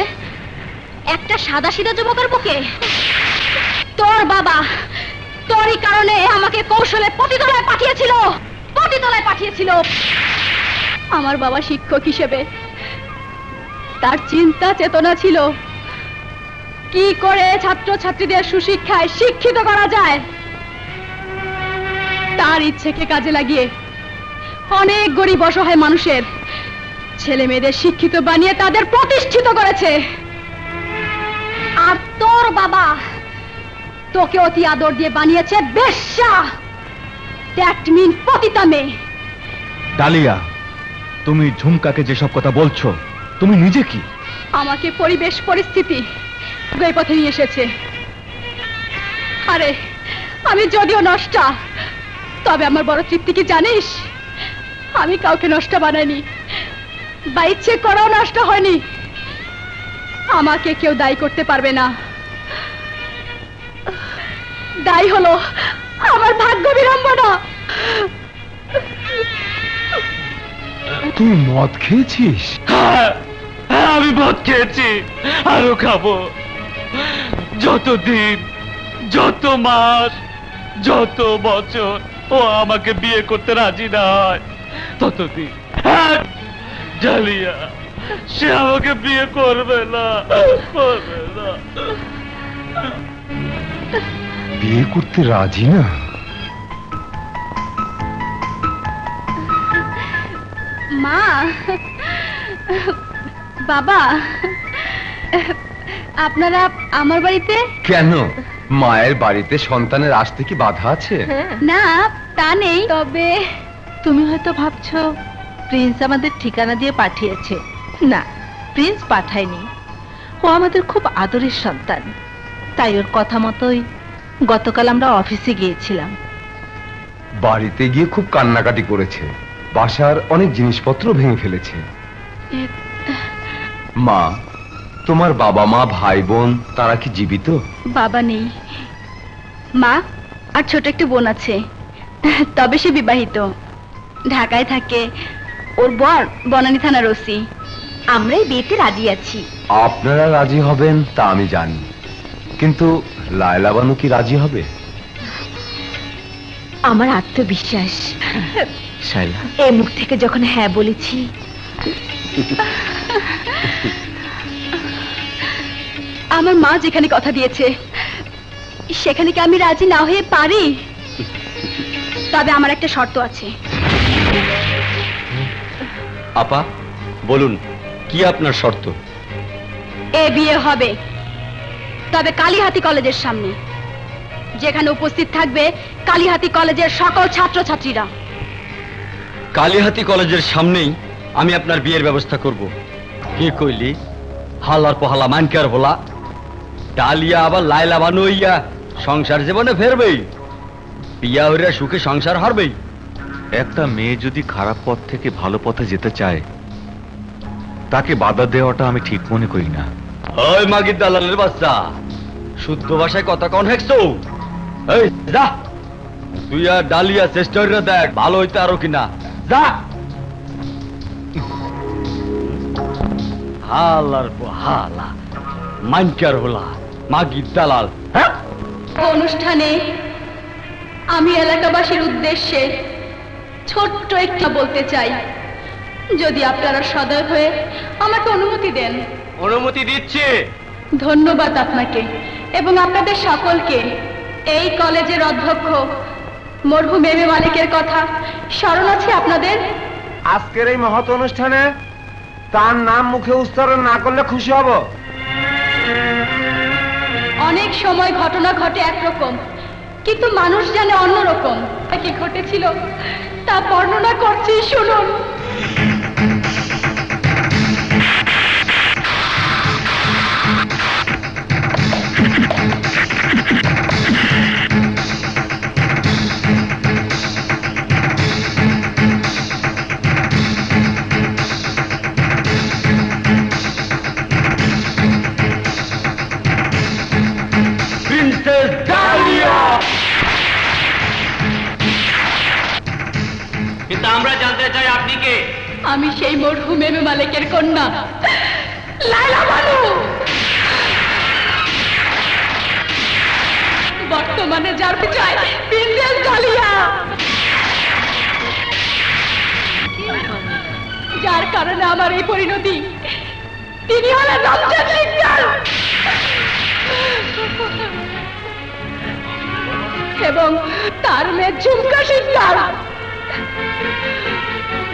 একটা সাদাসিধা যুবকের বুকে? তোর বাবা তোরই কারণে আমাকে কৌশলে পতিতলায় পাঠিয়েছিল। আমার বাবা শিক্ষক হিসেবে তার চিন্তা চেতনা ছিল কি করে ছাত্রছাত্রীদের সুশিক্ষায় শিক্ষিত করা যায়। তার ইচ্ছেকে কাজে লাগিয়ে অনেক গরিব অসহায় মানুষের ছেলে মেয়েদের শিক্ষিত বানিয়ে তাদের প্রতিষ্ঠিত করেছে। আর তোর বাবা তোকে অতি আদর দিয়ে বানিয়েছে বেশ্যা। দ্যাট মিন পতিতা মেয়ে। ডালিয়া, তুমি ঝুমকাকে যেসব কথা বলছো, তুমি নিজে কি? আমাকে পরিবেশ পরিস্থিতি এই পথে নিয়ে এসেছে। আরে আমি যদিও নষ্টা, তবে আমার বড় তৃপ্তি কি জানিস? আমি কাউকে নষ্ট বানাইনি, বা ইচ্ছে করাও নষ্ট হয়নি। আমাকে কেউ দায়ী করতে পারবে না। দায়ী হলো আমার ভাগ্য বিড়ম্বনা। তুই মদ খেয়েছিস? আমি মদ খেয়েছি, আরো খাবো। যতদিন, যত মাস, যত বছর ও আমাকে বিয়ে করতে রাজি না হয় ততদিন ডালিয়া সে আমাকে বিয়ে করবে না। বিয়ে করতে রাজি না? মা, বাবা, আপনারা আমার বাড়িতে? কেন, মায়ের বাড়িতে সন্তানের আসতে কি বাধা আছে? না, তা নেই, তবে তুমি হয়তো ভাবছো প্রিন্স আমাদের ঠিকানা দিয়ে পাঠিয়েছে। না, প্রিন্স পাঠায়নি। ও আমাদের খুব আদরের সন্তান, তাই ওর কথা মতোই গতকাল আমরা অফিসে গিয়েছিলাম। বাড়িতে গিয়ে খুব কান্নাকাটি করেছে, বাসার অনেক জিনিসপত্র ভেঙে ফেলেছে। মা, তোমার বাবা মা ভাই বোন তারা কি জীবিত? বাবা নেই, মা আর ছোট একটা বোন আছে, তবে সে বিবাহিত, ঢাকায় থাকে। ওর বর বনানী থানার ওসি। আমরাই বিয়েতে রাজি আছি। আপনারা রাজি হবেন তা আমি জানি, কিন্তু লায়লা বানু কি রাজি হবে? আমার আত্মবিশ্বাস শাইলা, এই মুখ থেকে যখন হ্যাঁ বলেছি, আমার মা যেখানে কথা দিয়েছে সেখানে কি আমি রাজি না হয়ে পারি? তবে আমার একটা শর্ত আছে। আপা বলুন, কি আপনার শর্ত? এ বিয়ে হবে, তবে কালীহাতি কলেজের সামনে, যেখানে উপস্থিত থাকবে কালীহাতি কলেজের সকল ছাত্রছাত্রীরা। কালীহাতি কলেজের সামনেই আমি আপনার বিয়ের ব্যবস্থা করব। কি কইলি? হালার পহালা মানকার বলা ডালিয়া আবার লায়লা বানু হইয়া সংসার জীবনে ফেরবেই, বিয়া হইয়া সুখে সংসার হারবেই। একটা মেয়ে যদি খারাপ পথ থেকে ভালো পথে যেতে চায়, তাকে বাধা দেওয়াটা আমি ঠিক মনে করি না। ওই মাগির দালালের বাচ্চা, শুদ্ধ ভাষায় কথা কন হেকছো? এই যা, তুই আর ডালিয়া চেষ্টা করে দেখ ভালো হইতে আরো কিনা। যা। হালার হালা মানকার হলা মাগির দালাল। হ্যাঁ, অনুষ্ঠানে আমি এলাকাবাসীর উদ্দেশ্যে ছোট্ট একটা বলতে চাই, যদি আপনারা সদয় হয়ে আমাকে অনুমতি দেন। অনুমতি দিচ্ছে। ধন্যবাদ আপনাকে এবং আপনাদের সকলকে। এই কলেজের অধ্যক্ষ মরহুম এম এ মালিকের কথা স্মরণ আছে আপনাদের? আজকের এই মহৎ অনুষ্ঠানে তার নাম মুখে উচ্চারণ না করলে খুশি হব। অনেক সময় ঘটনা ঘটে একরকম, কিন্তু মানুষ জানে অন্যরকম। কি ঘটেছিল তা বর্ণনা করছি, শুনুন। Princess dahlia. কিন্তু আমরা জানতে চাই আপনি কে? আমি সেই মরহুম এম এ মালিকের কন্যা লায়লা বানু। বর্তমানে যার পিছায় প্রিন্সেস ডালিয়া, যার কারণে আমার এই পরিণতি, তিনি হলেন রমজান সিকদার এবং তার মেয়ে ঝুমকা সিকদার।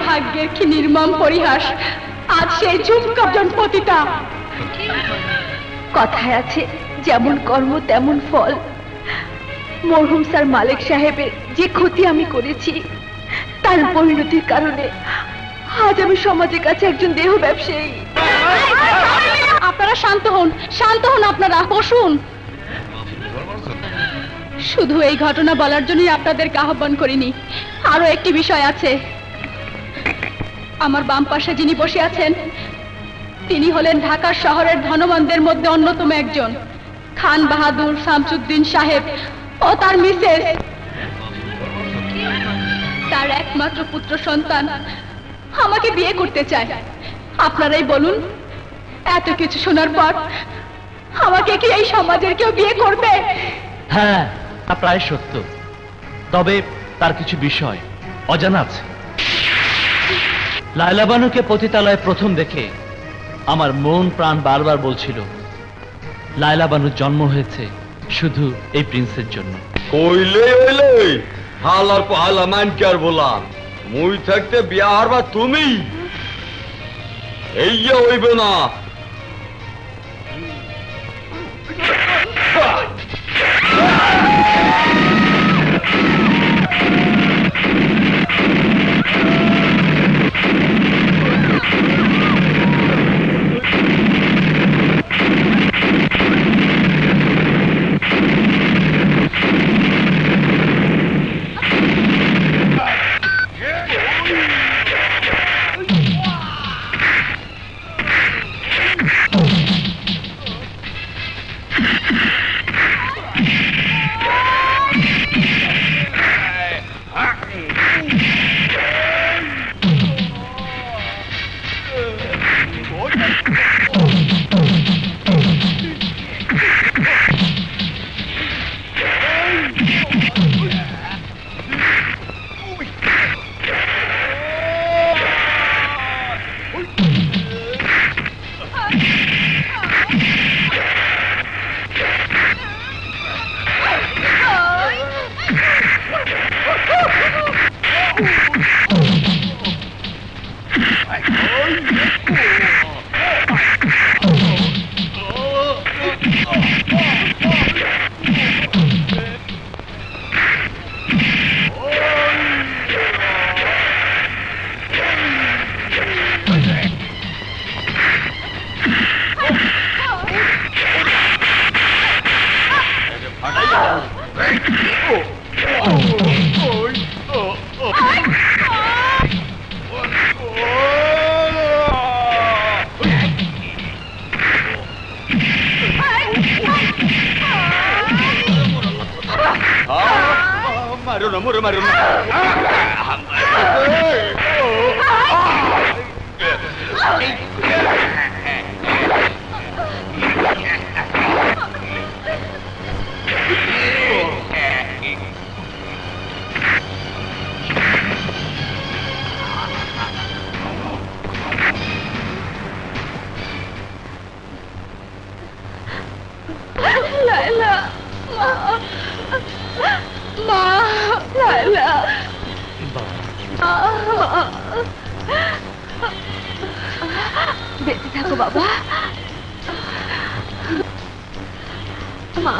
ভাগ্যের কি নির্মম পরিহাস, আজ সেই ঝুমকা জনপতিতা। কথায় আছে যেমন কর্ম তেমন ফল। মরহুম স্যার মালিক সাহেবের যে ক্ষতি আমি করেছি, তার পরিণতির কারণে আজ আমি সমাজের কাছে একজন দেহ ব্যবসায়ী। আপনারা শান্ত হন, শান্ত হন, আপনারা বসুন। শুধু এই ঘটনা বলার জন্যই আপনাদেরকে আহ্বান করিনি, আরো একটি বিষয় আছে। আমার বাম পাশে যিনি বসে আছেন, তিনি হলেন ঢাকা শহরের ধনবানদের মধ্যে অন্যতম একজন, খান বাহাদুর শামসুদ্দিন সাহেব ও তার মিসেস। তার একমাত্র পুত্র সন্তান আমাকে বিয়ে করতে চায়। আপনারাই বলুন, এত কিছু শোনার পর আমাকে কি এই সমাজের কেউ বিয়ে করবে? হ্যাঁ, তা প্রায় সত্য, তবে তার কিছু বিষয় অজানা আছে। লায়লা বানুকে পতিতালয়ে প্রথম দেখে আমার মন প্রাণ বারবার বলছিল লায়লা বানুর জন্ম হয়েছে শুধু এই প্রিন্সের জন্য। কইলে হইলে হালার পালা মানকে আর বলা, মুই থাকতে বিয়া হারবা তুমি, এইয়া হইবে না। লায়লা, মা, লায়লা, বেঁচে থাকো বাবা। মা,